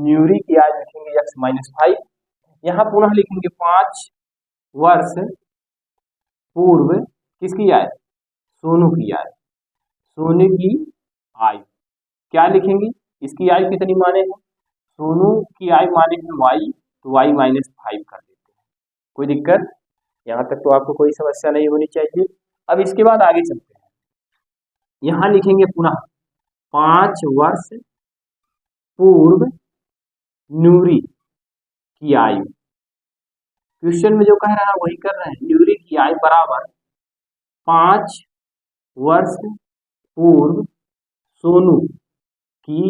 Speaker 1: नूरी की आय लिखेंगे x माइनस 5। यहाँ पुनः लिखेंगे 5 वर्ष पूर्व किसकी आय, सोनू की आय। सोनू की आय क्या लिखेंगे, इसकी आय कितनी माने हैं, सोनू की आय माने हैं y, तो y माइनस 5 कर देते हैं। कोई दिक्कत, यहाँ तक तो आपको कोई समस्या नहीं होनी चाहिए। अब इसके बाद आगे चलते हैं। यहाँ लिखेंगे पुनः 5 वर्ष पूर्व नूरी की आयु। क्वेश्चन में जो कह रहा है वही कर रहे हैं। नूरी की आयु बराबर 5 वर्ष पूर्व सोनू की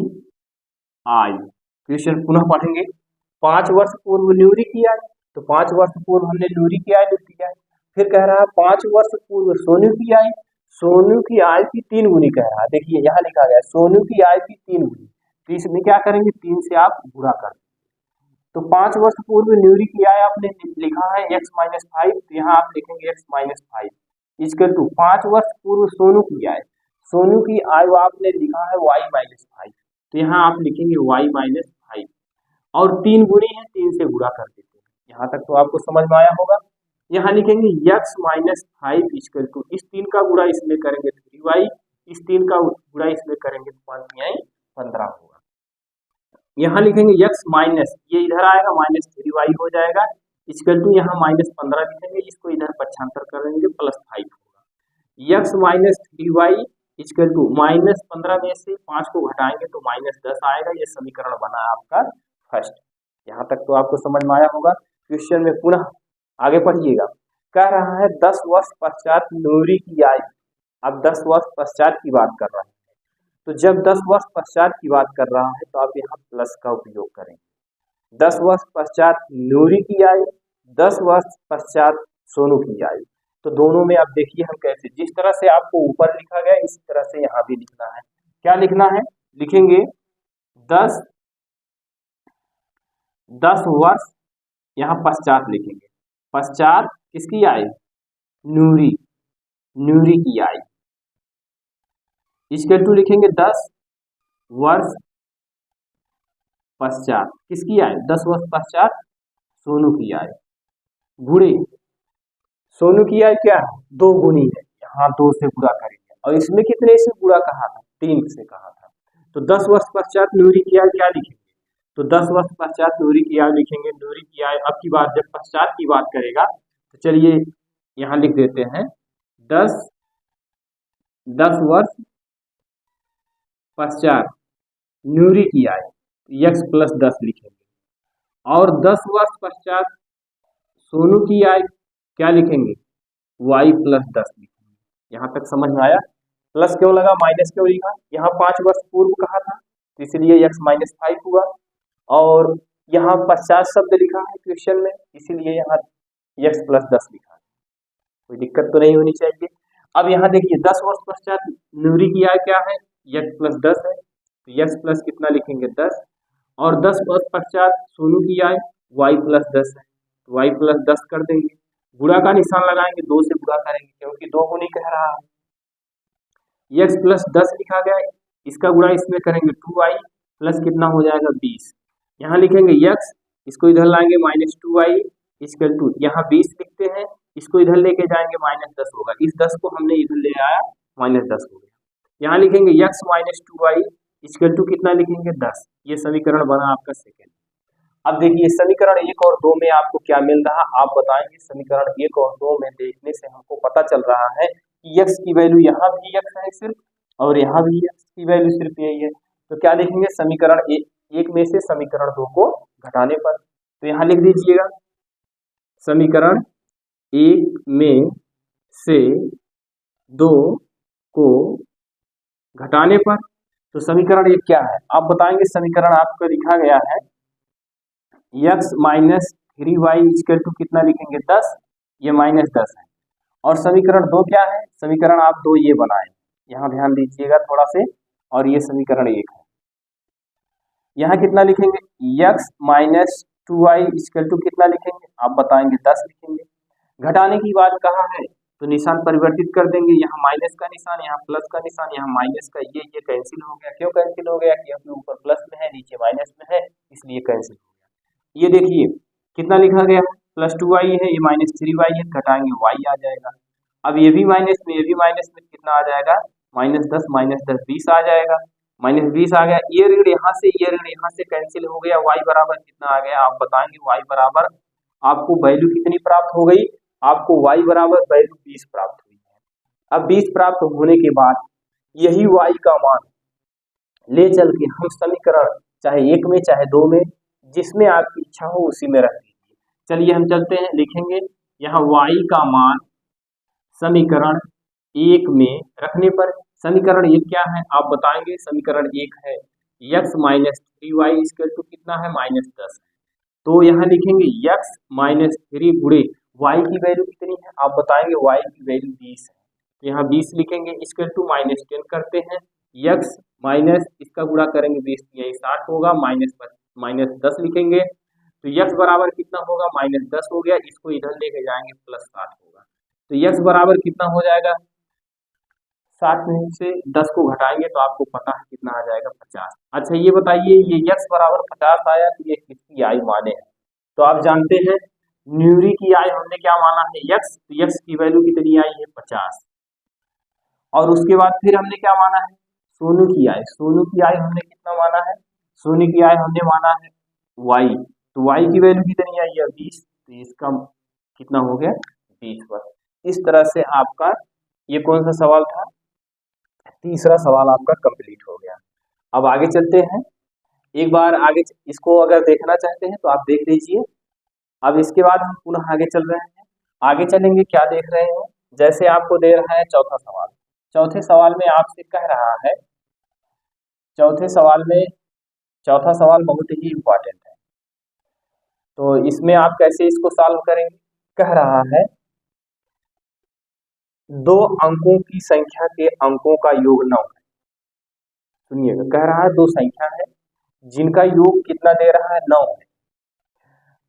Speaker 1: आयु। क्वेश्चन पुनः पढ़ेंगे। 5 वर्ष पूर्व नूरी की आयु, तो 5 वर्ष पूर्व हमने नूरी की आयु लिख दिया है। फिर कह रहा है 5 वर्ष पूर्व सोनू की आयु, सोनू की आय की 3 गुनी कह रहा है। देखिए यहाँ लिखा गया सोनू की आय की 3 गुनी, तो इसमें क्या करेंगे, 3 से आप गुणा कर। तो 5 वर्ष पूर्व न्यूरी की आय आपने लिखा है x माइनस 5, तो यहाँ आप लिखेंगे x माइनस 5 इक्वल टू 5 वर्ष पूर्व सोनू की आय, सोनू की आय आपने लिखा है y माइनस 5, तो यहाँ आप लिखेंगे y माइनस 5 और 3 गुनी है 3 से गुणा कर देते हैं। यहाँ तक तो आपको समझ में आया होगा। यहाँ लिखेंगे x माइनस 5 इक्वल टू इस 3 का गुणा इसमें करेंगे 3y, इस 3 का गुणा इसमें करेंगे तो 15 होगा। यहाँ लिखेंगे x माइनस, ये इधर आएगा माइनस 3y हो जाएगा इक्वल टू यहाँ माइनस 15 लिखेंगे, इसको इधर पक्षांतर करेंगे प्लस 5 होगा। x minus 3y equal to minus 15 में से 5 को घटाएंगे तो माइनस 10 आएगा। ये समीकरण बना आपका फर्स्ट। यहाँ तक तो आपको समझ में आया होगा। क्वेश्चन में पुनः आगे पढ़िएगा। कह रहा है 10 वर्ष पश्चात नूरी की आयु, अब 10 वर्ष पश्चात की बात कर रहा है, तो जब 10 वर्ष पश्चात की बात कर रहा है तो आप यहाँ प्लस का उपयोग करेंगे। 10 वर्ष पश्चात नूरी की आयु, 10 वर्ष पश्चात सोनू की आयु, तो दोनों में आप देखिए हम कैसे, जिस तरह से आपको ऊपर लिखा गया इसी तरह से यहाँ भी लिखना है। क्या लिखना है, लिखेंगे 10 वर्ष, यहाँ पश्चात लिखेंगे, पश्चात किसकी आयु, नूरी की आयु इक्वल टू लिखेंगे 10 वर्ष पश्चात किसकी आयु, 10 वर्ष पश्चात सोनू की आयु, गुणे सोनू की आयु क्या है 2 गुनी है, यहाँ 2 से गुणा करेंगे और इसमें कितने से गुणा कहा था, 3 से कहा था। तो 10 वर्ष पश्चात नूरी की आयु क्या लिखेंगे, तो 10 वर्ष पश्चात नूरी की आयु लिखेंगे। नूरी की आयु अब की बात, जब पश्चात की बात करेगा तो चलिए यहाँ लिख देते हैं 10 वर्ष पश्चात नूरी की आयु, x प्लस 10 लिखेंगे। और 10 वर्ष पश्चात सोनू की आयु क्या लिखेंगे, y प्लस 10 लिखेंगे। यहाँ तक समझ में आया? प्लस क्यों लगा, माइनस क्यों लिखा? यहाँ 5 वर्ष पूर्व कहा था तो इसलिए x माइनस 5 हुआ, और यहाँ पश्चात शब्द लिखा है क्वेश्चन में, इसीलिए यहाँ x प्लस 10 लिखा है। कोई दिक्कत तो नहीं होनी चाहिए। अब यहाँ देखिए 10 वर्ष पश्चात नूरी की आयु क्या है, x प्लस 10 है, तो x प्लस कितना लिखेंगे 10, और 10 वर्ष पश्चात सोनू की आयु y प्लस 10 है, तो y प्लस 10 कर देंगे। गुणा का निशान लगाएंगे, 2 से गुणा करेंगे क्योंकि 2 गुनी कह रहा है। x प्लस 10 लिखा गया, इसका गुणा इसमें करेंगे 2y प्लस कितना हो जाएगा 20। यहाँ लिखेंगे x, इसको इधर लाएंगे माइनस 2y इक्वल टू, यहाँ 20 लिखते हैं, इसको इधर लेके जाएंगे माइनस 10 होगा, इस 10 को हमने इधर ले आया माइनस 10 हो गया। यहाँ लिखेंगे x minus 2y equal to कितना लिखेंगे 10। ये समीकरण बना आपका सेकेंड। अब देखिए समीकरण 1 और 2 में आपको क्या मिल रहा, आप बताएंगे। समीकरण 1 और 2 में देखने से हमको पता चल रहा है कि x की वैल्यू यहाँ भी x है सिर्फ, और यहाँ भी x की वैल्यू सिर्फ यही है। तो क्या लिखेंगे, समीकरण 1 में से समीकरण 2 को घटाने पर, तो यहाँ लिख दीजिएगा समीकरण 1 में से 2 को घटाने पर। तो समीकरण 1 क्या है आप बताएंगे। समीकरण आपका लिखा गया है x minus 3y equal to कितना लिखेंगे 10, ये माइनस 10 है। और समीकरण 2 क्या है, समीकरण आप 2 ये बनाए, यहाँ ध्यान दीजिएगा थोड़ा से, और ये समीकरण 1 है। यहाँ कितना लिखेंगे, x minus 2y equal to कितना लिखेंगे, आप बताएंगे 10 लिखेंगे। घटाने की बात कहा है तो निशान परिवर्तित कर देंगे, यहाँ माइनस का निशान, यहाँ प्लस का निशान, यहाँ माइनस का, ये कैंसिल हो गया। क्यों कैंसिल हो गया, क्योंकि ऊपर प्लस में है नीचे माइनस में है, इसलिए कैंसिल हो गया। ये देखिए कितना लिखा गया है, प्लस 2y है, ये माइनस 3y है, घटाएंगे y आ जाएगा। अब ये भी माइनस में, ये भी माइनस में, कितना आ जाएगा माइनस 10 माइनस 10 20 आ जाएगा, माइनस 20 आ गया। ये ऋण यहाँ से, ये ऋण यहाँ से कैंसिल हो गया, y बराबर कितना आ गया, आप बताएंगे y बराबर आपको वैल्यू कितनी प्राप्त हो गई, आपको y बराबर वैल्यू 20 प्राप्त हुई है। अब 20 प्राप्त होने के बाद यही y का मान ले चल के हम समीकरण चाहे 1 में चाहे 2 में, जिसमें आपकी इच्छा हो उसी में रख दीजिए। चलिए हम चलते हैं, लिखेंगे यहाँ y का मान समीकरण 1 में रखने पर। समीकरण 1 क्या है आप बताएंगे, समीकरण 1 है x minus 3y equal to कितना है माइनस 10 है। तो यहाँ लिखेंगे x माइनस 3 गुणे y की वैल्यू कितनी है, आप बताएंगे y की वैल्यू 20 है, तो यहाँ 20 लिखेंगे इक्वल टू माइनस 10 करते हैं, x माइनस इसका गुणा करेंगे 20 यही 60 होगा, माइनस 10 लिखेंगे, तो x बराबर कितना होगा माइनस 10 हो गया, इसको इधर लेके जाएंगे प्लस 60 होगा, तो x बराबर कितना हो जाएगा 60 में से 10 को घटाएंगे तो आपको पता है कितना आ जाएगा 50। अच्छा ये बताइए, ये x बराबर 50 आया तो ये किसकी आयु माने है, तो आप जानते हैं न्यूरी की आयु हमने क्या माना है x, तो x की वैल्यू कितनी आई है 50, और उसके बाद फिर हमने क्या माना है सोनू की आयु, सोनू की आयु हमने कितना माना है, सोनू की आयु हमने माना है y, तो y की वैल्यू कितनी आई है 20, तो इसका कितना हो गया 20 वर्ष। इस तरह से आपका ये कौन सा सवाल था, तीसरा सवाल आपका कंप्लीट हो गया। अब आगे चलते हैं, एक बार आगे इसको अगर देखना चाहते हैं तो आप देख लीजिए। अब इसके बाद हम पुनः आगे चल रहे हैं, आगे चलेंगे क्या देख रहे हैं, जैसे आपको दे रहा है चौथा सवाल। चौथे सवाल में आपसे कह रहा है, चौथा सवाल बहुत ही इंपॉर्टेंट है, तो इसमें आप कैसे इसको सॉल्व करेंगे। कह रहा है 2 अंकों की संख्या के अंकों का योग 9 है। सुनिएगा, कह रहा है 2 संख्या है जिनका योग कितना दे रहा है 9 है,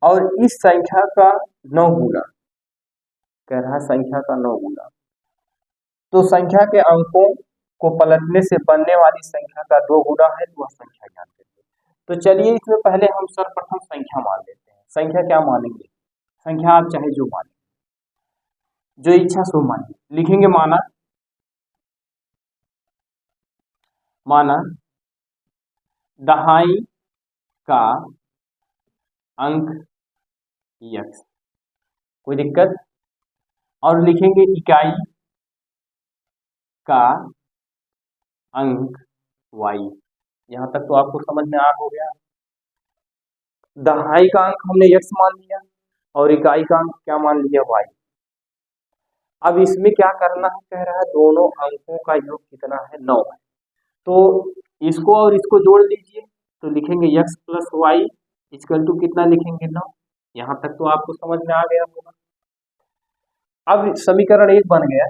Speaker 1: और इस संख्या का 9 गुना, कह रहा है संख्या का 9 गुना, तो संख्या के अंकों को पलटने से बनने वाली संख्या का 2 गुना है, तो वह संख्या ज्ञात करिए। तो चलिए इसमें पहले हम सर्वप्रथम संख्या मान लेते हैं। संख्या क्या मानेंगे, संख्या आप चाहे जो माने, जो इच्छा सो माने, लिखेंगे माना दहाई का अंक x, कोई दिक्कत? और लिखेंगे इकाई का अंक y। यहां तक तो आपको समझ में आ हो गया। दहाई का अंक हमने x मान लिया और इकाई का अंक क्या मान लिया, y। अब इसमें क्या करना है, कह रहा है दोनों अंकों का योग कितना है, 9 है। तो इसको और इसको जोड़ लीजिए, तो लिखेंगे x plus y equal to कितना लिखेंगे, 9। यहां तक तो आपको समझ में आ गया होगा। अब समीकरण 1 बन गया।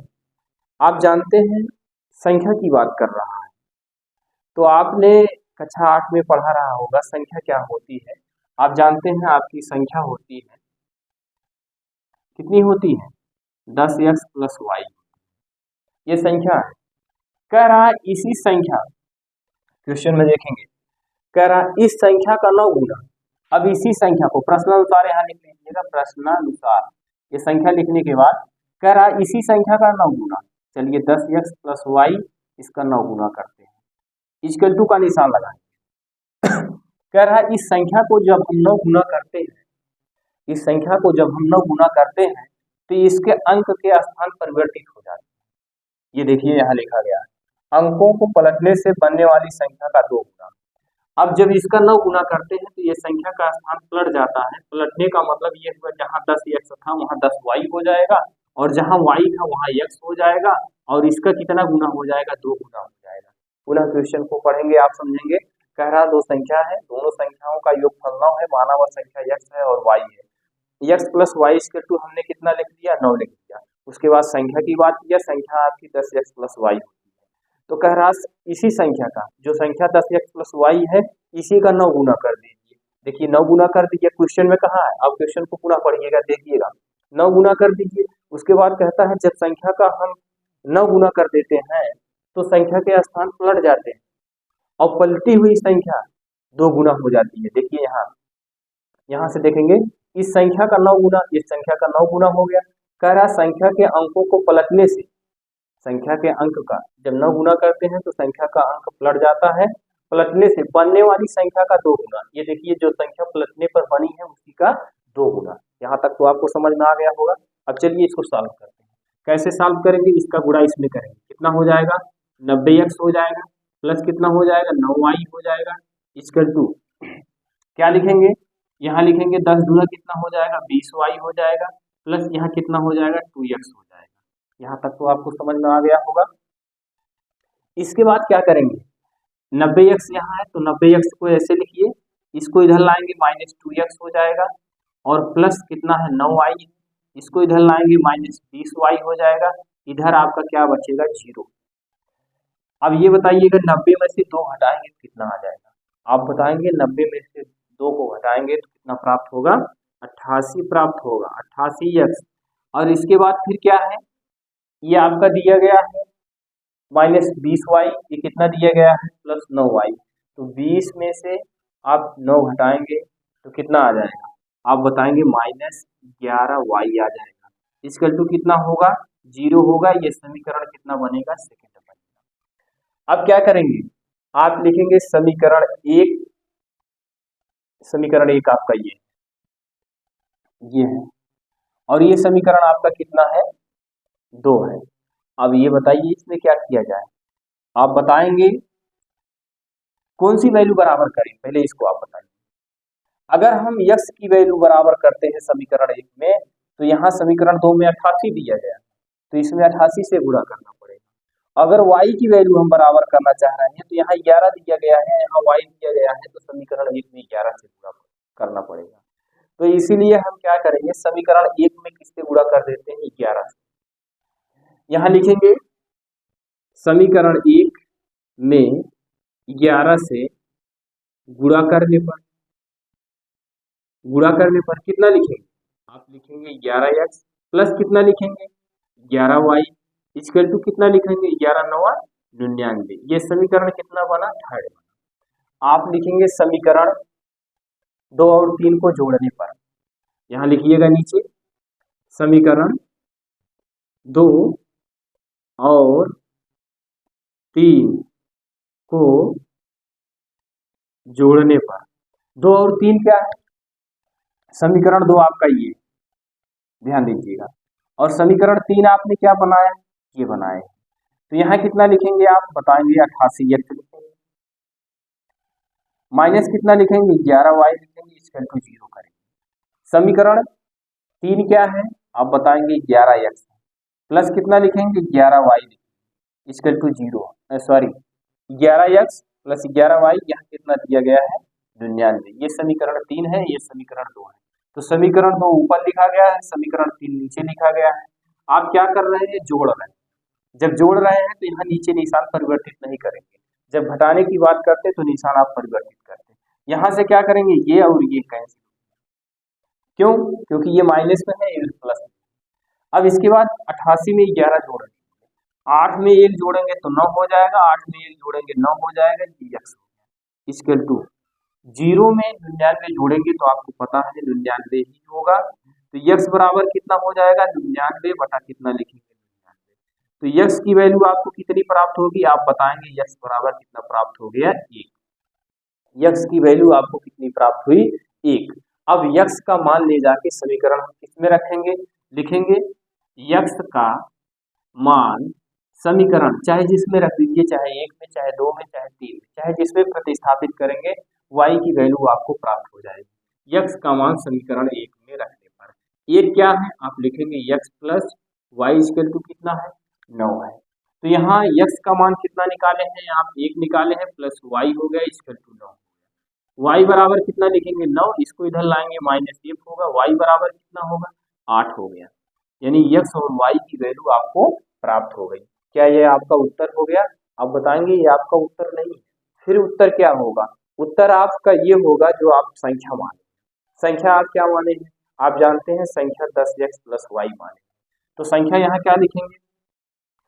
Speaker 1: आप जानते हैं संख्या की बात कर रहा है, तो आपने कक्षा 8 में पढ़ा रहा होगा संख्या क्या होती है। आप जानते हैं आपकी संख्या होती है, कितनी होती है, 10x प्लस वाई। ये संख्या है। कह रहा है इसी संख्या, क्वेश्चन में देखेंगे, कह रहा है इस संख्या का 9 गुना। अब इसी संख्या को प्रश्नानुसार यहाँ लिख लीजिएगा, प्रश्नानुसार। ये संख्या लिखने के बाद कह रहा है इसी संख्या का 9 गुना। चलिए 10x प्लस वाई इसका 9 गुना करते हैं, इक्वल टू का निशान लगाएंगे। कह रहा है इस संख्या को जब हम 9 गुना करते हैं, इस संख्या को जब हम 9 गुना करते हैं तो इसके अंक के स्थान परिवर्तित हो जाते हैं। ये देखिए यहाँ लिखा गया है, अंकों को पलटने से बनने वाली संख्या का 2 गुना। अब जब इसका 9 गुना करते हैं तो ये संख्या का स्थान पलट जाता है। पलटने का मतलब ये हुआ जहाँ 10x था वहाँ 10y हो जाएगा, और जहाँ y था वहाँ x हो जाएगा, और इसका कितना गुना हो जाएगा, 2 गुना हो जाएगा। पुनः क्वेश्चन को पढ़ेंगे, आप समझेंगे। कह रहा दो संख्या है, दोनों संख्याओं का योगफल 9 है, माना हुआ संख्या x है और y है। x plus y equal to हमने कितना लिख दिया, 9 लिख दिया। उसके बाद संख्या की बात किया, संख्या आपकी 10x प्लस वाई होती है। तो कह रहा इसी संख्या का, जो संख्या 10x प्लस वाई है, इसी का 9 गुना कर दीजिए। देखिए 9 गुना कर दीजिए, क्वेश्चन में कहा है, आप क्वेश्चन को पूरा पढ़िएगा, देखिएगा। 9 गुना कर दीजिए। उसके बाद कहता है जब संख्या का हम 9 गुना कर देते हैं तो संख्या के स्थान पलट जाते हैं और पलटी हुई संख्या 2 गुना हो जाती है। देखिए यहाँ से देखेंगे, इस संख्या का 9 गुना, इस संख्या का 9 गुना हो गया। कह रहा संख्या के अंकों को पलटने से, संख्या के अंक का जब 9 गुना करते हैं तो संख्या का अंक पलट जाता है, पलटने से बनने वाली संख्या का 2 गुना। ये देखिए जो संख्या पलटने पर बनी है उसी का 2 गुना। यहाँ तक तो आपको समझ में आ गया होगा। अब चलिए इसको सॉल्व करते हैं। कैसे सॉल्व करेंगे, इसका गुणा इसमें करेंगे, कितना हो जाएगा, 90x हो जाएगा, प्लस कितना हो जाएगा, 9y हो जाएगा, इक्वल टू क्या लिखेंगे, यहाँ लिखेंगे 10 दूना कितना हो जाएगा, 20y हो जाएगा, प्लस यहाँ कितना हो जाएगा, 2x हो जाएगा। यहाँ तक तो आपको समझ में आ गया होगा। इसके बाद क्या करेंगे, 90x यहाँ है तो 90x को ऐसे लिखिए, इसको इधर लाएंगे -2x हो जाएगा, और प्लस कितना है 9y, इसको इधर लाएंगे -20y हो जाएगा। इधर आपका क्या बचेगा, 0। अब ये बताइएगा 90 में से 2 हटाएंगे तो कितना आ जाएगा, आप बताएंगे। 90 में से 2 को घटाएंगे तो कितना प्राप्त होगा, 88 प्राप्त होगा, 88x। और इसके बाद फिर क्या है, ये आपका दिया गया है -20y, ये कितना दिया गया है, प्लस 9y। तो 20 में से आप 9 घटाएंगे तो कितना आ जाएगा, आप बताएंगे -11y आ जाएगा। इसका टू कितना होगा, 0 होगा। ये समीकरण कितना बनेगा, सेकंड बनेगा। अब क्या करेंगे, आप लिखेंगे समीकरण 1, समीकरण 1 आपका ये है, और ये समीकरण आपका कितना है, 2 है। अब ये बताइए इसमें क्या किया जाए, आप बताएंगे कौन सी वैल्यू बराबर करें, पहले इसको आप बताइए। अगर हम x की वैल्यू बराबर करते हैं समीकरण 1 में, तो यहाँ समीकरण 2 में 88 दिया गया, तो इसमें 88 से गुणा करना पड़ेगा। अगर y की वैल्यू हम बराबर करना चाह रहे हैं तो यहाँ 11 दिया गया है, यहाँ y दिया गया है, तो समीकरण 1 में 11 से गुणा करना पड़ेगा। तो इसीलिए हम क्या करेंगे, समीकरण 1 में किससे गुणा कर देते हैं, 11 से। यहाँ लिखेंगे समीकरण 1 में 11 से गुणा करने पर कितना लिखेंगे, आप लिखेंगे 11x प्लस कितना लिखेंगे, 11y, इक्वल टू कितना लिखेंगे, 11 9 99। ये समीकरण कितना बना, थर्ड बना। आप लिखेंगे समीकरण 2 और 3 को जोड़ने पर, यहाँ लिखिएगा नीचे, समीकरण 2 और 3 को जोड़ने पर 2 और 3 क्या है? समीकरण 2 आपका ये, ध्यान दीजिएगा। और समीकरण 3 आपने क्या बनाया? ये बनाया है। तो यहाँ कितना लिखेंगे आप बताएंगे? 88 x लिखेंगे, माइनस कितना लिखेंगे? 11y लिखेंगे, इसका टू 0 करेंगे। समीकरण 3 क्या है आप बताएंगे? 11x, प्लस कितना लिखेंगे? 11y, इसका to 0, sorry 11x plus 11y, यहाँ कितना दिया गया है? 99। ये समीकरण 3 है, ये समीकरण 2 है। तो समीकरण 2 ऊपर लिखा गया है, समीकरण 3 नीचे लिखा गया है। आप क्या कर रहे हैं? जोड़ रहे हैं। जब जोड़ रहे हैं तो यहाँ नीचे निशान परिवर्तित नहीं करेंगे, जब घटाने की बात करते हैं तो निशान आप परिवर्तित करते हैं। यहाँ से क्या करेंगे? ये और ये कैंसिल। क्यों? क्योंकि ये माइनस में है, ये प्लस में। अब इसके बाद 88 में 11 जोड़ेंगे, 8 में 1 जोड़ेंगे तो 9 हो जाएगा, 8 में 1 जोड़ेंगे 9 हो जाएगा, ये x इक्वल टू 0 में 99 जोड़ेंगे तो आपको पता है 99 ही होगा। तो x बराबर कितना हो जाएगा? 99 बटा कितना लिखेंगे? 99। तो x की वैल्यू आपको कितनी प्राप्त होगी? आप बताएंगे x बराबर कितना प्राप्त हो गया? 1। x की वैल्यू आपको कितनी प्राप्त हुई? 1। अब x का मान ले जाके समीकरण हम किसमें रखेंगे? लिखेंगे x का मान समीकरण चाहे जिसमें रख दीजिए, चाहे 1 में, चाहे 2 में, चाहे 3 में, चाहे जिसमें प्रतिस्थापित करेंगे y की वैल्यू आपको प्राप्त हो जाएगी। x का मान समीकरण 1 में रखने पर 1 क्या है? आप लिखेंगे x plus y equal to कितना है? 9 है। तो यहाँ x का मान कितना निकाले हैं आप? 1 निकाले हैं, प्लस y हो गया इक्वल टू 9। y बराबर कितना लिखेंगे? 9, इसको इधर लाएंगे माइनस 1 होगा, y बराबर कितना होगा? 8 हो गया। यानी x और y की वैल्यू आपको प्राप्त हो गई। क्या ये आपका उत्तर हो गया? आप बताएंगे ये आपका उत्तर नहीं है। फिर उत्तर क्या होगा? उत्तर आपका ये होगा जो आप संख्या माने। संख्या आप क्या माने हैं? आप जानते हैं संख्या 10x प्लस वाई माने। तो संख्या यहाँ क्या लिखेंगे?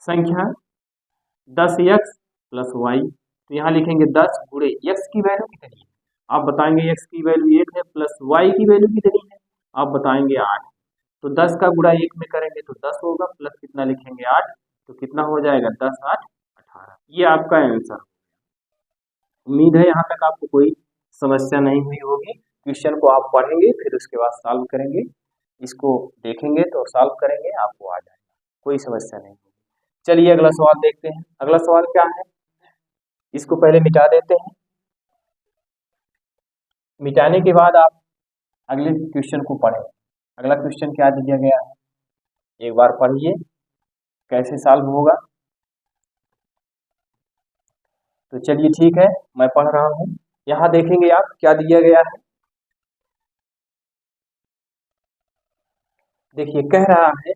Speaker 1: संख्या 10x प्लस वाई, तो यहाँ लिखेंगे 10 गुणे x की वैल्यू कितनी है? आप बताएंगे x की वैल्यू 1 है, प्लस y की वैल्यू कितनी है? आप बताएंगे 8। तो 10 का गुणा 1 में करेंगे तो 10 होगा, प्लस कितना लिखेंगे? 8, तो कितना हो जाएगा? 10 8 18। ये आपका आंसर। उम्मीद है यहाँ तक आपको कोई समस्या नहीं हुई होगी। क्वेश्चन को आप पढ़ेंगे, फिर उसके बाद सॉल्व करेंगे, इसको देखेंगे तो सॉल्व करेंगे, आपको आ जाएगा, कोई समस्या नहीं होगी। चलिए अगला सवाल देखते हैं। अगला सवाल क्या है? इसको पहले मिटा देते हैं। मिटाने के बाद आप अगले क्वेश्चन को पढ़ें। अगला क्वेश्चन क्या दिया गया है एक बार पढ़िए, कैसे सॉल्व होगा। तो चलिए ठीक है, मैं पढ़ रहा हूँ। यहाँ देखेंगे आप क्या दिया गया है। देखिए कह रहा है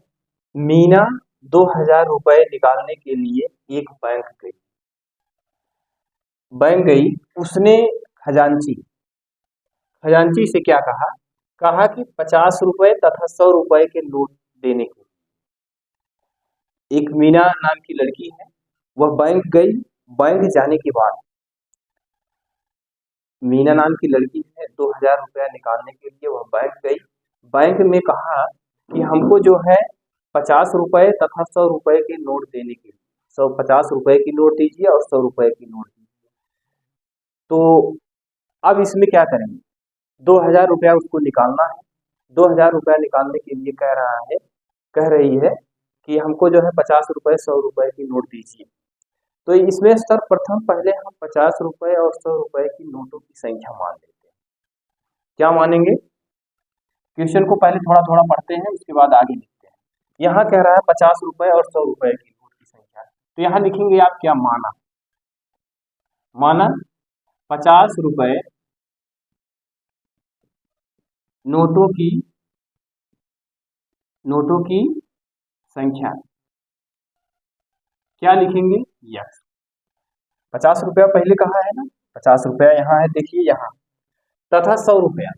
Speaker 1: मीना 2000 रुपए निकालने के लिए एक बैंक गई। उसने खजांची से क्या कहा? कहा कि 50 रुपए तथा 100 रुपए के नोट देने को। एक मीना नाम की लड़की है, वह बैंक गई। बैंक जाने के बाद मीना नाम की लड़की है, 2000 रुपया निकालने के लिए वह बैंक गई। बैंक में कहा कि हमको जो है 50 रुपए तथा 100 रुपए के नोट देने के लिए, 50 रुपए की नोट दीजिए और 100 रुपए की नोट दीजिए। तो अब इसमें क्या करेंगे? 2000 रुपया उसको निकालना है। 2000 रुपया निकालने के लिए कह रही है कि हमको जो है 50 रुपए 100 रुपए की नोट दीजिए। तो इसमें सर्वप्रथम पहले हम 50 रुपए और 100 रुपए की नोटों की संख्या मान लेते हैं। क्या मानेंगे? क्वेश्चन को पहले थोड़ा थोड़ा पढ़ते हैं, उसके बाद आगे लिखते हैं। यहाँ कह रहा है 50 रुपए और 100 रुपए की नोट की संख्या, तो यहाँ लिखेंगे आप क्या माना? 50 रुपए नोटों की संख्या, क्या लिखेंगे? यस। 50 रुपया पहले कहा है ना, 50 रुपया यहाँ है, देखिए यहाँ, तथा 100 रुपया,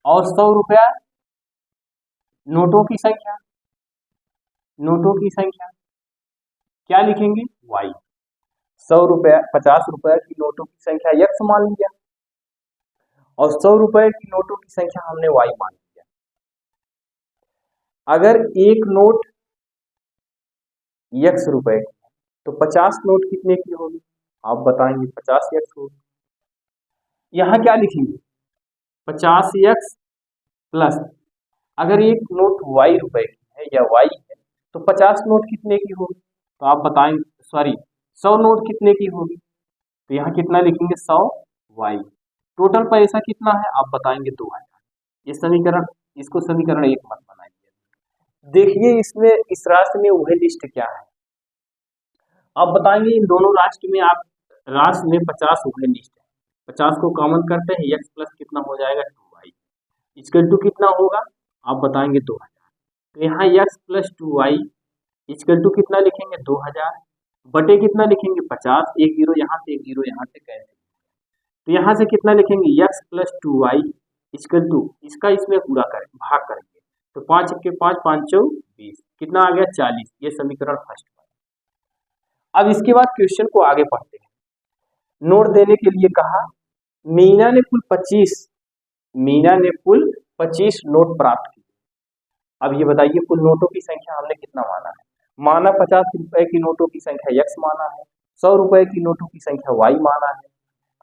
Speaker 1: और 100 रुपया नोटों की संख्या, क्या लिखेंगे? वाई। 100 रुपया 50 रुपया की नोटों की संख्या यक्स मान लिया, और 100 रुपए की नोटों की संख्या हमने वाई मान लिया। अगर एक नोट यक्स रुपए की तो 50 नोट कितने की होगी? आप बताएंगे 50 यक्स होगी। यहाँ क्या लिखेंगे? 50x प्लस, अगर एक नोट y रुपए की है या y है तो 50 नोट कितने की होगी, तो आप बताएंगे, सॉरी 100 नोट कितने की होगी, तो यहाँ कितना लिखेंगे 100 y। टोटल पैसा कितना है आप बताएंगे 2000। ये समीकरण, इसको समीकरण 1 मत बनाइए। देखिए इसमें इस राशि में वह लिस्ट क्या है, आप बताएंगे इन दोनों राष्ट्र में, आप राष्ट्र में 50 वह लिस्ट है, 50 को कॉमन करते हैं, x प्लस कितना हो जाएगा 2y, इक्वल टू कितना होगा आप बताएंगे 2000। तो यहाँ x plus 2y equal to कितना लिखेंगे 2000 बटे कितना लिखेंगे 50, एक जीरो यहाँ से एक जीरो यहाँ से कैंसिल, तो यहाँ से कितना लिखेंगे x plus 2y equal to, इसका इसमें पूरा करें भाग करेंगे, तो 5 के 5 5 चौ 20, कितना आ गया 40। ये समीकरण फर्स्ट। अब इसके बाद क्वेश्चन को आगे पढ़ते हैं। नोट देने के लिए कहा, मीना ने कुल 25 नोट प्राप्त किए। अब ये बताइए कुल नोटों की संख्या हमने कितना माना है, माना 50 रुपए की नोटों की संख्या x माना है, 100 रुपए की नोटों की संख्या y माना है।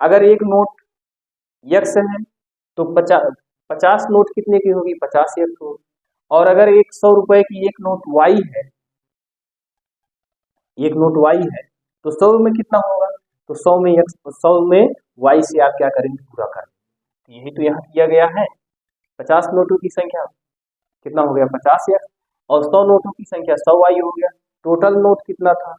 Speaker 1: अगर एक नोट x है तो 50 नोट कितने की होगी 50 x होगी, और अगर एक 100 रुपए की एक नोट y है, एक नोट y है तो 100 में कितना होगा, तो 100 में y से आप क्या करेंगे पूरा करेंगे। यही तो यहाँ किया गया है, 50 नोटों की संख्या कितना हो गया 50x और 100 नोटों की संख्या 100y हो गया। टोटल नोट कितना था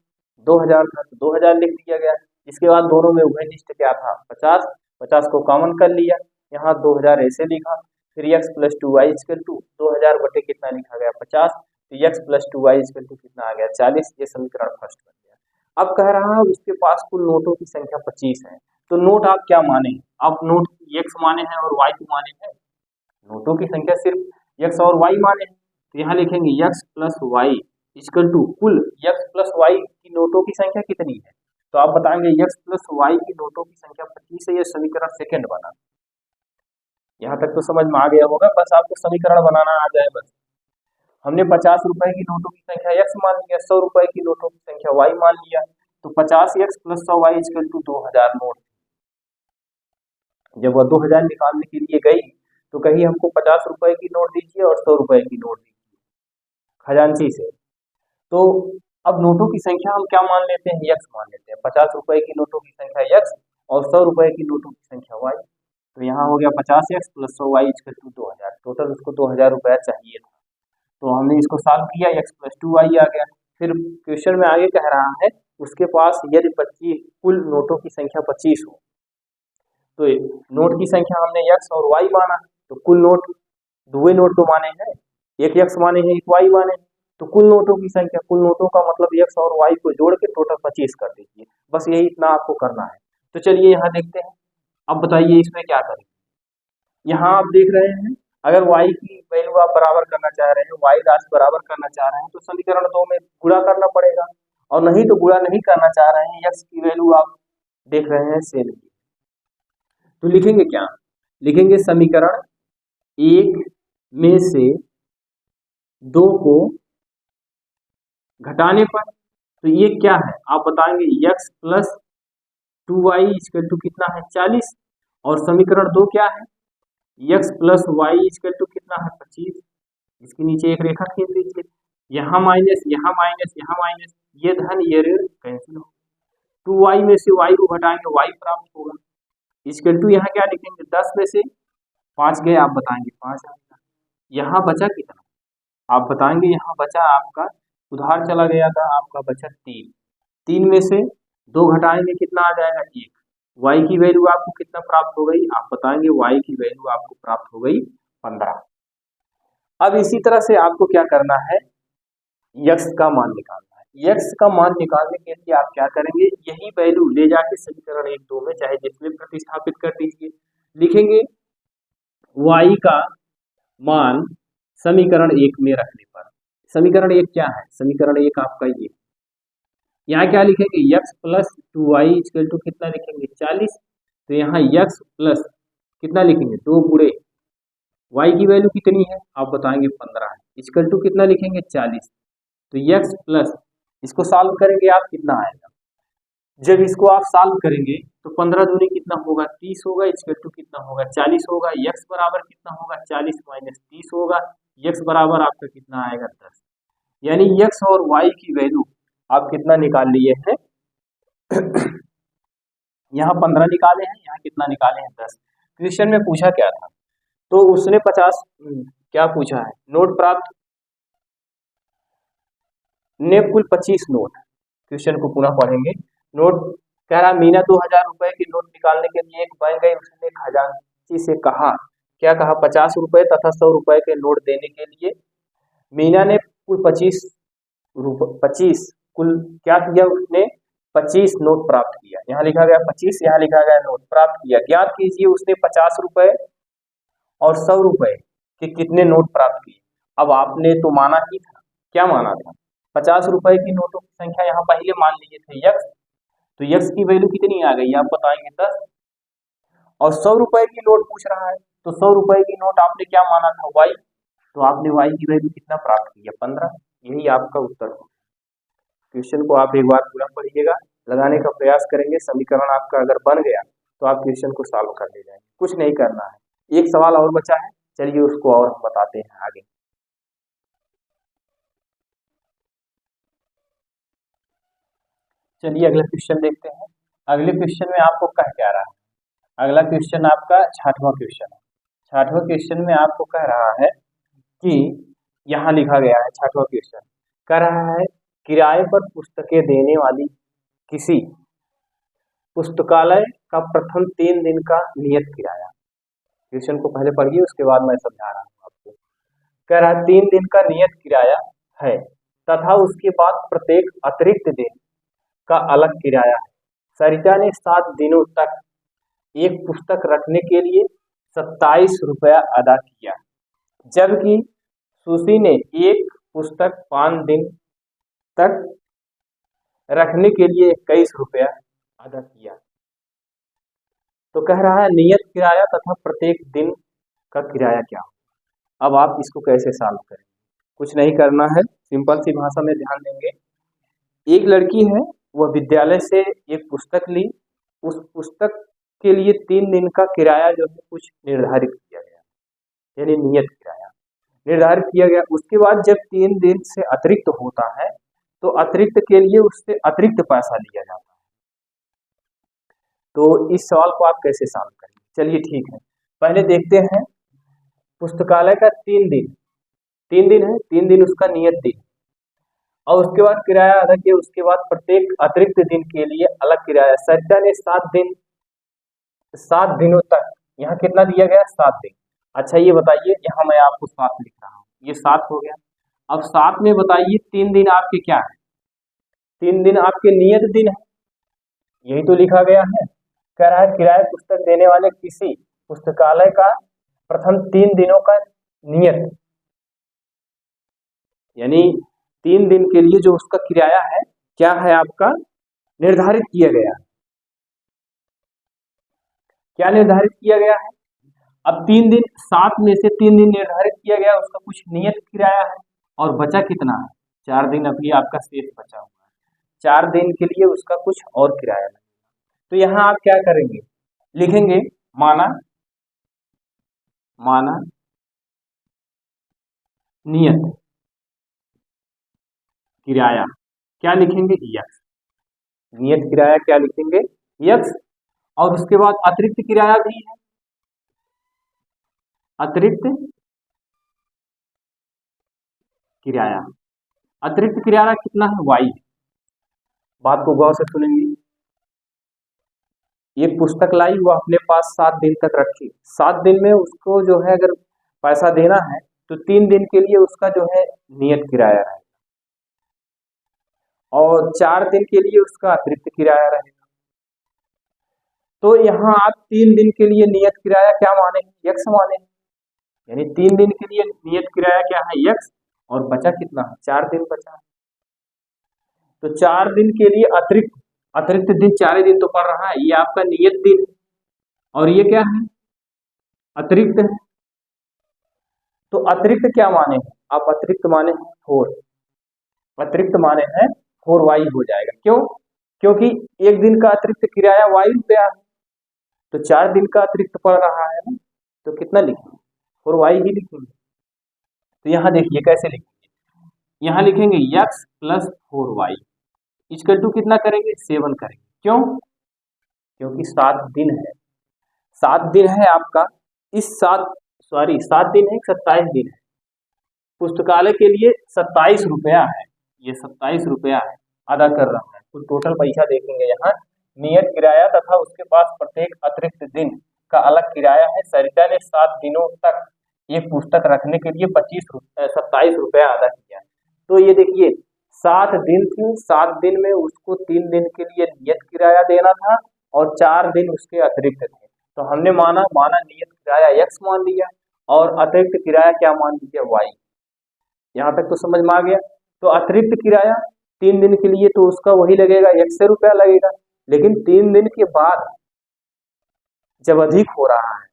Speaker 1: 2000 था, तो 2000 लिख दिया गया। इसके बाद दोनों में वह लिस्ट क्या था 50 को कॉमन कर लिया, यहाँ 2000 ऐसे लिखा, फिर x plus 2y equal to 2000 बटे कितना लिखा गया 50, तो x plus 2y equal to कितना आ गया 40। ये समीकरण फर्स्ट बन गया। अब कह रहा है उसके पास कुल नोटों की संख्या 25 है, तो नोट आप क्या माने, आप नोट x माने हैं और y को माने हैं, नोटों की संख्या सिर्फ x और y माने हैं, तो यहाँ लिखेंगे x plus y equal to कुल x प्लस वाई की नोटों की संख्या कितनी है, तो आप बताएंगे x प्लस वाई की नोटों की संख्या 25 है। ये समीकरण सेकंड बना। यहाँ तक तो समझ में आ गया होगा, बस आपको समीकरण बनाना आ जाए बस। हमने 50 रुपए की नोटों की संख्या x मान लिया, 100 रुपए की नोटों की संख्या y मान लिया, तो 50x plus 100y equal to 2000 note. जब वह 2000 निकालने के लिए गई तो कही हमको 50 रुपए की नोट दीजिए और 100 रुपए की नोट दीजिए खजांची से। तो अब नोटों की संख्या हम क्या मान लेते हैं x मान लेते हैं, 50 रुपए की नोटों की संख्या x और 100 रुपए की नोटों की संख्या y, तो यहाँ हो गया 50x plus 100y equal to 2000। Total उसको 2000 रुपया चाहिए था, तो हमने इसको सॉल्व किया, x प्लस 2y आ गया। फिर क्वेश्चन में आगे कह रहा है उसके पास यदि 25 कुल नोटों की संख्या 25 हो, तो नोट की संख्या हमने x और y माना, तो कुल नोट दुए नोट तो माने हैं, एक x माने हैं एक y माने, तो कुल नोटों की संख्या, कुल नोटों का मतलब x और y को जोड़ के टोटल 25 कर दीजिए, बस यही इतना आपको करना है। तो चलिए यहाँ देखते हैं। अब बताइए इसमें क्या करें। यहाँ आप देख रहे हैं अगर y की वैल्यू आप बराबर करना चाह रहे हैं, y राशि बराबर करना चाह रहे हैं, तो समीकरण 2 में गुणा करना पड़ेगा, और नहीं तो गुणा नहीं करना चाह रहे हैं, x की वैल्यू आप देख रहे हैं सेम ही, तो लिखेंगे क्या, लिखेंगे समीकरण 1 में से 2 को घटाने पर, तो ये क्या है आप बताएंगे x plus 2y equal to कितना है 40, और समीकरण 2 क्या है x plus y equal to कितना है 25। इसके नीचे एक रेखा खींच दीजिए, यहाँ माइनस यहाँ माइनस यहाँ माइनस, ये धन ये ऋण कैंसिल हो, 2y में से y को घटाएंगे y प्राप्त होगा, इक्वल टू यहाँ क्या लिखेंगे 10 में से 5 गए आप बताएंगे 5 आएगा। यहाँ बचा कितना आप बताएंगे, यहाँ बचा आपका उधार चला गया था, आपका बचा 3 में से 2 घटाएंगे कितना आ जाएगा 1, y की वैल्यू आपको कितना प्राप्त हो गई आप बताएंगे, y की वैल्यू आपको प्राप्त हो गई 15। अब इसी तरह से आपको क्या करना है, x का मान निकालना है। x का मान निकालने के लिए आप क्या करेंगे, यही वैल्यू ले जाके समीकरण 1 2 में चाहे जिसमें प्रतिस्थापित कर दीजिए, लिखेंगे y का मान समीकरण 1 में रखने पर, समीकरण 1 क्या है, समीकरण 1 आपका ये, यहाँ क्या लिखेंगे x plus 2y equal to कितना लिखेंगे 40, तो यहाँ x प्लस कितना लिखेंगे 2 गुणे y की वैल्यू कितनी है आप बताएंगे 15 है, इक्वल टू कितना लिखेंगे 40, तो x प्लस इसको सॉल्व करेंगे आप कितना आएगा जब इसको आप सॉल्व करेंगे तो 15 दूनी कितना होगा 30 होगा, इसके टू कितना होगा 40 होगा, x बराबर कितना होगा 40 माइनस 30 होगा, x बराबर आपका कितना आएगा 10। यानी x और y की वैल्यू आप कितना निकाल लिए हैं यहाँ 15 निकाले हैं, यहाँ कितना निकाले हैं 10। क्वेश्चन में पूछा क्या था, तो उसने 50 क्या पूछा है, नोट प्राप्त ने कुल 25 नोट। क्वेश्चन को पुनः पढ़ेंगे। नोट कह रहा मीना 2000 रुपए की नोट निकालने के लिए एक बैंक गई, उसने खजांची से कहा, क्या कहा, 50 रुपए तथा 100 रुपए के नोट देने के लिए। मीना ने कुल 25 कुल क्या किया, उसने 25 नोट प्राप्त किया। यहाँ लिखा गया 25, यहाँ लिखा गया नोट प्राप्त किया। ज्ञात कीजिए उसने 50 रुपए और 100 रुपए के कितने नोट प्राप्त किए। अब आपने तो माना ही था, क्या माना था, 50 रुपए की नोटों की संख्या यहाँ पहले मान लिए थे x, तो x की वैल्यू कितनी आ गई आप बताएंगे 10, और 100 रुपए की नोट पूछ रहा है, तो 100 रुपए की नोट आपने क्या माना था y, तो आपने y की वैल्यू कितना प्राप्त किया 15। यही आपका उत्तर हो। क्वेश्चन को आप एक बार पूरा पढ़िएगा, लगाने का प्रयास करेंगे, समीकरण आपका अगर बन गया तो आप क्वेश्चन को सॉल्व कर ले जाएंगे, कुछ नहीं करना है। एक सवाल और बचा है, चलिए उसको और हम बताते हैं आगे। चलिए अगला क्वेश्चन देखते हैं। अगले क्वेश्चन में आपको कह क्या रहा है, अगला क्वेश्चन आपका 6वां क्वेश्चन है। 6वां क्वेश्चन में आपको कह रहा है कि यहाँ लिखा गया है 6वां क्वेश्चन कह रहा है, किराए पर पुस्तकें देने वाली किसी पुस्तकालय का प्रथम 3 दिन का नियत किराया। क्वेश्चन को पहले पढ़िए, उसके बाद मैं समझा रहा हूँ आपको। कह रहा है 3 दिन का नियत किराया है तथा उसके बाद प्रत्येक अतिरिक्त दिन का अलग किराया है। सरिता ने 7 दिनों तक एक पुस्तक रखने के लिए 27 रुपया अदा किया, जबकि सुशी ने एक पुस्तक 5 दिन तक रखने के लिए 21 रुपया अदा किया। तो कह रहा है नियत किराया तथा प्रत्येक दिन का किराया क्या हो। अब आप इसको कैसे सॉल्व करेंगे, कुछ नहीं करना है, सिंपल सी भाषा में ध्यान देंगे। एक लड़की है, वह विद्यालय से एक पुस्तक ली, उस पुस्तक के लिए 3 दिन का किराया जो है कुछ निर्धारित किया गया, यानी नियत किराया निर्धारित किया गया। उसके बाद जब 3 दिन से अतिरिक्त होता है तो अतिरिक्त के लिए उससे अतिरिक्त पैसा लिया जाता है। तो इस सवाल को आप कैसे सॉल्व करेंगे, चलिए ठीक है, पहले देखते हैं। पुस्तकालय का 3 दिन है, 3 दिन उसका नियत दिन, और उसके बाद किराया अदा किया, उसके बाद प्रत्येक अतिरिक्त दिन के लिए अलग किराया। सरिता ने 7 दिनों तक, यहाँ कितना दिया गया 7 दिन। अच्छा ये बताइए, यहाँ मैं आपको 7 लिख रहा हूँ, ये 7 हो गया। अब 7 में बताइए 3 दिन आपके क्या है, 3 दिन आपके नियत दिन है, यही तो लिखा गया है। कह रहा है किराया पुस्तक देने वाले किसी पुस्तकालय का प्रथम 3 दिनों का नियत, यानी 3 दिन के लिए जो उसका किराया है क्या है आपका निर्धारित किया गया, क्या निर्धारित किया गया है। अब 3 दिन, 7 में से 3 दिन निर्धारित किया गया, उसका कुछ नियत किराया है, और बचा कितना है 4 दिन अभी आपका शेष बचा हुआ है, 4 दिन के लिए उसका कुछ और किराया है। तो यहाँ आप क्या करेंगे, लिखेंगे माना नियत किराया, क्या लिखेंगे यक्स, नियत किराया क्या लिखेंगे यक्स, और उसके बाद अतिरिक्त किराया भी है, अतिरिक्त किराया, अतिरिक्त किराया कितना है वाई। बात को गौर से सुनेंगे, ये पुस्तक लाई, वो अपने पास 7 दिन तक रखी, 7 दिन में उसको जो है अगर पैसा देना है तो 3 दिन के लिए उसका जो है नियत किराया रहेगा, और 4 दिन के लिए उसका अतिरिक्त किराया रहेगा। तो यहाँ आप 3 दिन के लिए नियत किराया क्या माने, यक्स माने, यानी 3 दिन के लिए नियत किराया क्या है यक्स, और बचा कितना है 4 दिन बचा। तो 4 दिन के लिए अतिरिक्त दिन 4 दिन तो पड़ रहा है, ये आपका नियत दिन, और ये क्या है अतिरिक्त है। तो अतिरिक्त क्या माने हैं आप, अतिरिक्त माने हैं 4, अतिरिक्त माने हैं 4y हो जाएगा। क्यों, क्योंकि एक दिन का अतिरिक्त किराया वाई रुपया है, तो 4 दिन का अतिरिक्त पड़ रहा है ना, तो कितना लिखेंगे, 4y ही लिखेंगे। तो यहाँ देखिए कैसे लिखेंगे, यहाँ लिखेंगे x plus 4y equal to कितना करेंगे, 7 करेंगे। क्यों, क्योंकि 7 दिन है, 7 दिन है आपका, इस 7 दिन है, 27 दिन है, पुस्तकालय के लिए 27 रुपया है, ये 27 रुपया है अदा कर रहा है। तो टोटल पैसा देखेंगे यहाँ, नियत किराया तथा उसके पास प्रत्येक अतिरिक्त दिन का अलग किराया है। सरिता ने 7 दिनों तक एक पुस्तक रखने के लिए 27 रुपया अदा किया। तो ये देखिए 7 दिन थी, 7 दिन में उसको 3 दिन के लिए नियत किराया देना था और 4 दिन उसके अतिरिक्त थे। तो हमने माना नियत किराया x मान लिया और अतिरिक्त किराया क्या मान लिया, y। यहाँ तक तो समझ में आ गया। तो अतिरिक्त किराया 3 दिन के लिए तो उसका वही लगेगा, 100 रुपया लगेगा, लेकिन 3 दिन के बाद जब अधिक हो रहा है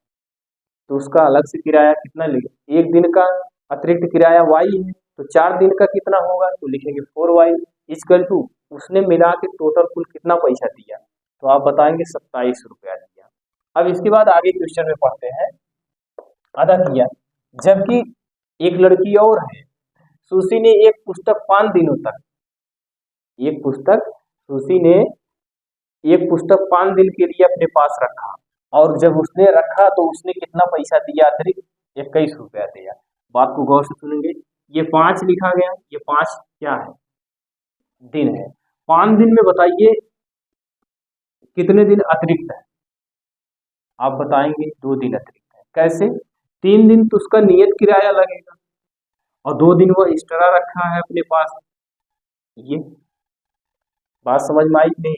Speaker 1: तो उसका अलग से किराया कितना लगेगा, 1 दिन का अतिरिक्त किराया y है, तो 4 दिन का कितना होगा, तो लिखेंगे 4y इक्वल टू उसने मिला के टोटल कुल कितना पैसा दिया, तो आप बताएंगे 27 रुपया दिया। अब इसके बाद आगे क्वेश्चन में पढ़ते हैं, अदा किया। जबकि एक लड़की और है, सुशी ने एक पुस्तक 5 दिनों तक, सुशी ने एक पुस्तक 5 दिन के लिए अपने पास रखा और जब उसने रखा तो उसने कितना पैसा दिया, अतिरिक्त 21 रुपया दिया। बात को गौर से सुनेंगे, ये 5 लिखा गया, ये 5 क्या है, दिन है। 5 दिन में बताइए कितने दिन अतिरिक्त है, आप बताएंगे 2 दिन अतिरिक्त है। कैसे, 3 दिन तो उसका नियत किराया लगेगा और 2 दिन वो एक्स्ट्रा रखा है अपने पास। ये बात समझ में आई नहीं,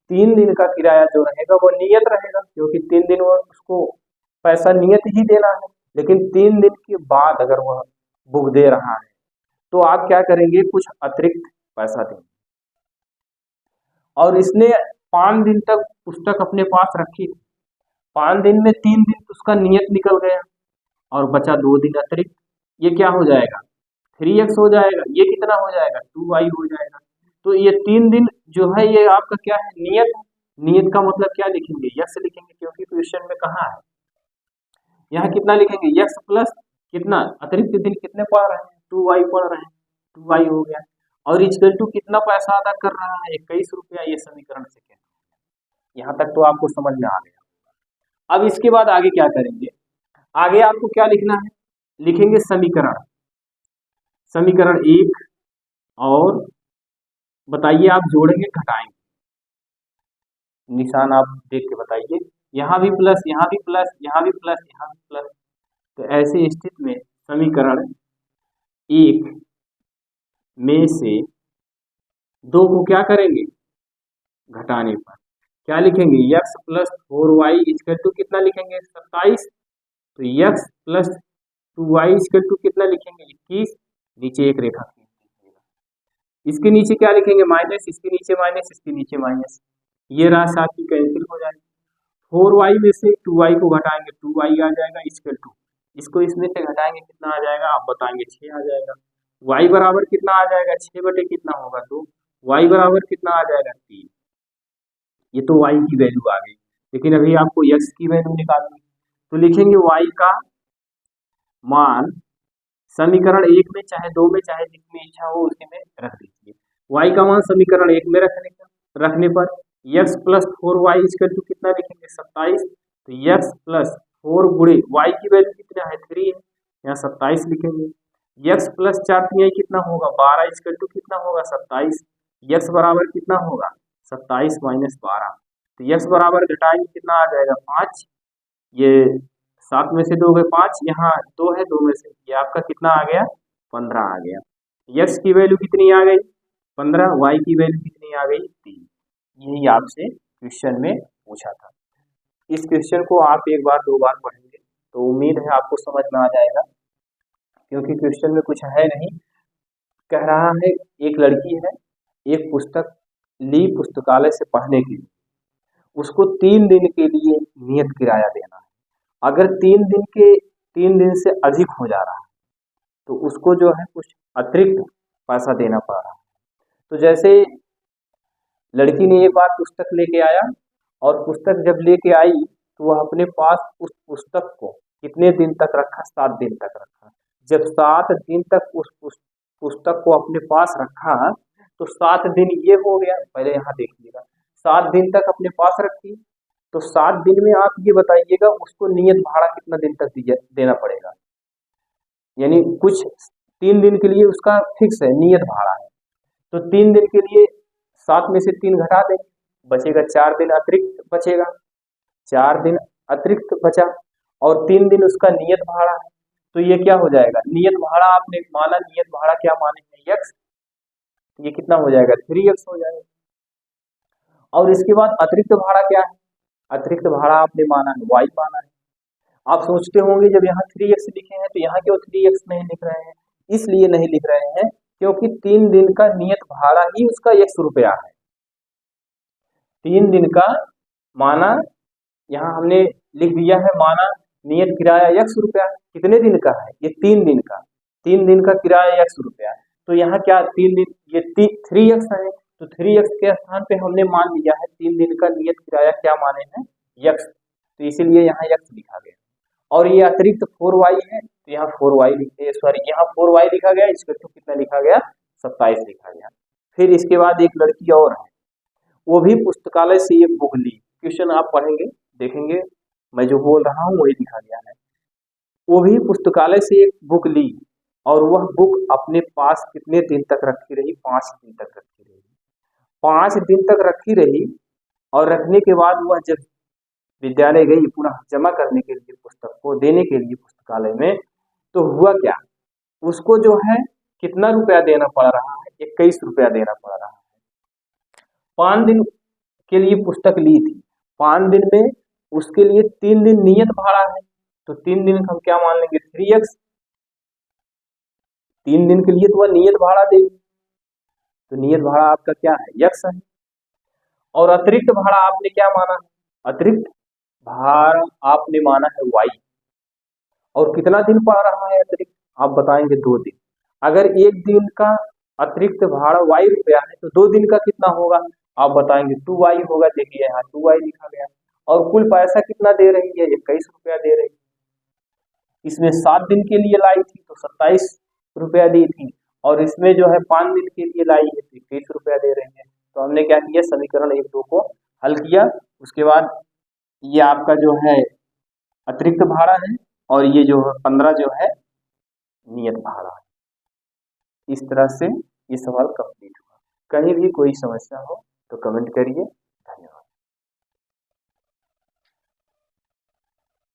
Speaker 1: 3 दिन का किराया जो रहेगा वो नियत रहेगा, क्योंकि 3 दिन वो उसको पैसा नियत ही देना है, लेकिन 3 दिन के बाद अगर वह बुक दे रहा है तो आप क्या करेंगे, कुछ अतिरिक्त पैसा देंगे। और इसने 5 दिन तक पुस्तक अपने पास रखी थी, 5 दिन में 3 दिन तो उसका नियत निकल गया और बचा 2 दिन अतिरिक्त, ये क्या हो जाएगा, 3x हो जाएगा, ये कितना हो जाएगा, 2y हो जाएगा। तो ये 3 दिन जो है ये आपका क्या है, नियत। नियत का मतलब क्या लिखेंगे, यक्स लिखेंगे, क्योंकि क्वेश्चन में कहा है, यहाँ कितना लिखेंगे, यक्स प्लस कितना अतिरिक्त दिन कितने पढ़ रहे हैं, 2y पढ़ रहे हैं, 2y हो गया। और इक्वल टू कितना पैसा अदा कर रहा है, 21 रुपया, ये समीकरण से क्या, यहाँ तक तो आपको समझ में आ गया। अब इसके बाद आगे क्या करेंगे, आगे आपको क्या लिखना है, लिखेंगे समीकरण, समीकरण 1 और बताइए आप जोड़ेंगे घटाएंगे, निशान आप देख के बताइए, यहाँ भी प्लस, यहाँ भी प्लस, यहाँ भी प्लस, यहाँ भी प्लस। तो ऐसी स्थिति में समीकरण 1 में से 2 को क्या करेंगे, घटाने पर क्या लिखेंगे, x plus 4y equal to कितना लिखेंगे, 27। तो x plus 2y equal to कितना लिखेंगे, 21। नीचे एक रेखा खींच दीजिएगा, इसके नीचे क्या लिखेंगे, माइनस, इसके नीचे माइनस, इसके नीचे माइनस, ये राशि आपकी कैंसिल हो जाएगी। 4y में से 2y को घटाएंगे, 2y आ जाएगा इक्वल टू, इसको इसमें से घटाएंगे कितना आ जाएगा, आप बताएंगे 6 आ जाएगा। y बराबर कितना आ जाएगा, 6 बटे कितना होगा 2, y बराबर कितना आ जाएगा 3। ये तो y की वैल्यू आ गई, लेकिन अभी आपको x की वैल्यू निकालनी, तो लिखेंगे y का मान समीकरण 1 में चाहे 2 में चाहे जितनी इच्छा हो उसी में रख दीजिए। y का मान समीकरण 1 में रखने पर x plus 4y equal to कितना लिखेंगे, 27। तो x प्लस 4 गुणे y की वैल्यू कितना है, 3 है, यहाँ 27 लिखेंगे। x प्लस 4 3 कितना होगा, 12 इक्वल टू कितना होगा, 27। x बराबर कितना होगा, 27 माइनस 12। तो x बराबर घटाएंगे कितना आ जाएगा, 5। ये 7 में से 2 गए 5, यहाँ 2 है, 2 में से ये आपका कितना आ गया, 15 आ गया। x की वैल्यू कितनी आ गई, 15, y की वैल्यू कितनी आ गई, 3। यही आपसे क्वेश्चन में पूछा था। इस क्वेश्चन को आप एक बार 2 बार पढ़ेंगे तो उम्मीद है आपको समझ में आ जाएगा, क्योंकि क्वेश्चन में कुछ है नहीं। कह रहा है एक लड़की है, एक पुस्तक ली पुस्तकालय से पढ़ने के लिए, उसको 3 दिन के लिए नियत किराया देना है। अगर 3 दिन से अधिक हो जा रहा है तो उसको जो है कुछ अतिरिक्त पैसा देना पड़ रहा है। तो जैसे लड़की ने एक बार पुस्तक लेके आया और पुस्तक जब लेके आई तो वह अपने पास उस पुस्तक को कितने दिन तक रखा? 7 दिन तक रखा। जब 7 दिन तक उस पुस्तक को अपने पास रखा तो 7 दिन ये हो गया, पहले यहाँ देखिएगा, 7 दिन तक अपने पास रखी तो 7 दिन में आप ये बताइएगा उसको नियत भाड़ा कितना दिन तक देना पड़ेगा? यानी कुछ 3 दिन के लिए उसका फिक्स है, नियत भाड़ा है, तो 3 दिन के लिए 7 में से 3 घटा दें, बचेगा 4 दिन अतिरिक्त बचेगा, 4 दिन अतिरिक्त बचा और 3 दिन उसका नियत भाड़ा है, तो ये क्या हो जाएगा? नियत भाड़ा आपने माना, नियत भाड़ा क्या माने हैं? x, ये कितना हो जाएगा? 3x हो जाएगा। और इसके बाद अतिरिक्त भाड़ा क्या है? अतिरिक्त भाड़ा आपने माना है y माना है। आप सोचते होंगे जब यहाँ 3x लिखे हैं तो यहाँ क्यों 3x नहीं लिख रहे हैं? इसलिए नहीं लिख रहे हैं क्योंकि 3 दिन का नियत भाड़ा ही उसका ₹100 है। 3 दिन का माना यहाँ हमने लिख दिया है, माना नियत किराया ₹100, कितने दिन का है? ये 3 दिन का, 3 दिन का किराया ₹100, तो यहाँ क्या 3 दिन, ये 3x है, तो 3x के स्थान पे हमने मान लिया है 3 दिन का नियत किराया क्या माने हैं? x, तो इसीलिए यहाँ x लिखा गया। और ये अतिरिक्त 4y है तो यहाँ 4y लिखे, सॉरी यहाँ 4y लिखा गया, इसका तो कितना लिखा गया? 27 लिखा गया। फिर इसके बाद एक लड़की और है, वो भी पुस्तकालय से एक बुक ली, क्वेश्चन आप पढ़ेंगे देखेंगे, मैं जो बोल रहा हूँ वही लिखा गया है। वो भी पुस्तकालय से एक बुक ली और वह बुक अपने पास कितने दिन तक रखी रही? 5 दिन तक रखी रही। 5 दिन तक रखी रही और रखने के बाद वह जब विद्यालय गई पुनः जमा करने के लिए, पुस्तक को देने के लिए पुस्तकालय में, तो हुआ क्या? उसको जो है कितना रुपया देना पड़ रहा है? 21 रुपया देना पड़ रहा है। 5 दिन के लिए पुस्तक ली थी, 5 दिन में उसके लिए 3 दिन नियत भाड़ा है, तो 3 दिन हम क्या मान लेंगे? 3x, 3 दिन के लिए तो वह नियत भाड़ा देगी, तो नियत भाड़ा आपका क्या है? x है। और अतिरिक्त भाड़ा आपने क्या माना है? अतिरिक्त भाड़ा आपने माना है y, और कितना दिन पड़ रहा है अतिरिक्त? आप बताएंगे 2 दिन। अगर एक दिन का अतिरिक्त भाड़ा y रुपया है तो 2 दिन का कितना होगा? आप बताएंगे 2y होगा। देखिए यहाँ 2y लिखा गया। और कुल पैसा कितना दे रही है? 21 रुपया दे रही है। इसमें 7 दिन के लिए लाई थी तो 27 रुपया दी थी, और इसमें जो है 5 दिन के लिए लाई है तो 21 रुपया दे रही है। तो हमने क्या किया? समीकरण 1-2 को हल किया। उसके बाद ये आपका जो है अतिरिक्त भाड़ा है और ये जो 15 जो है नियत भाड़ा है। इस तरह से ये सवाल कंप्लीट हुआ। कहीं भी कोई समस्या हो तो कमेंट करिए।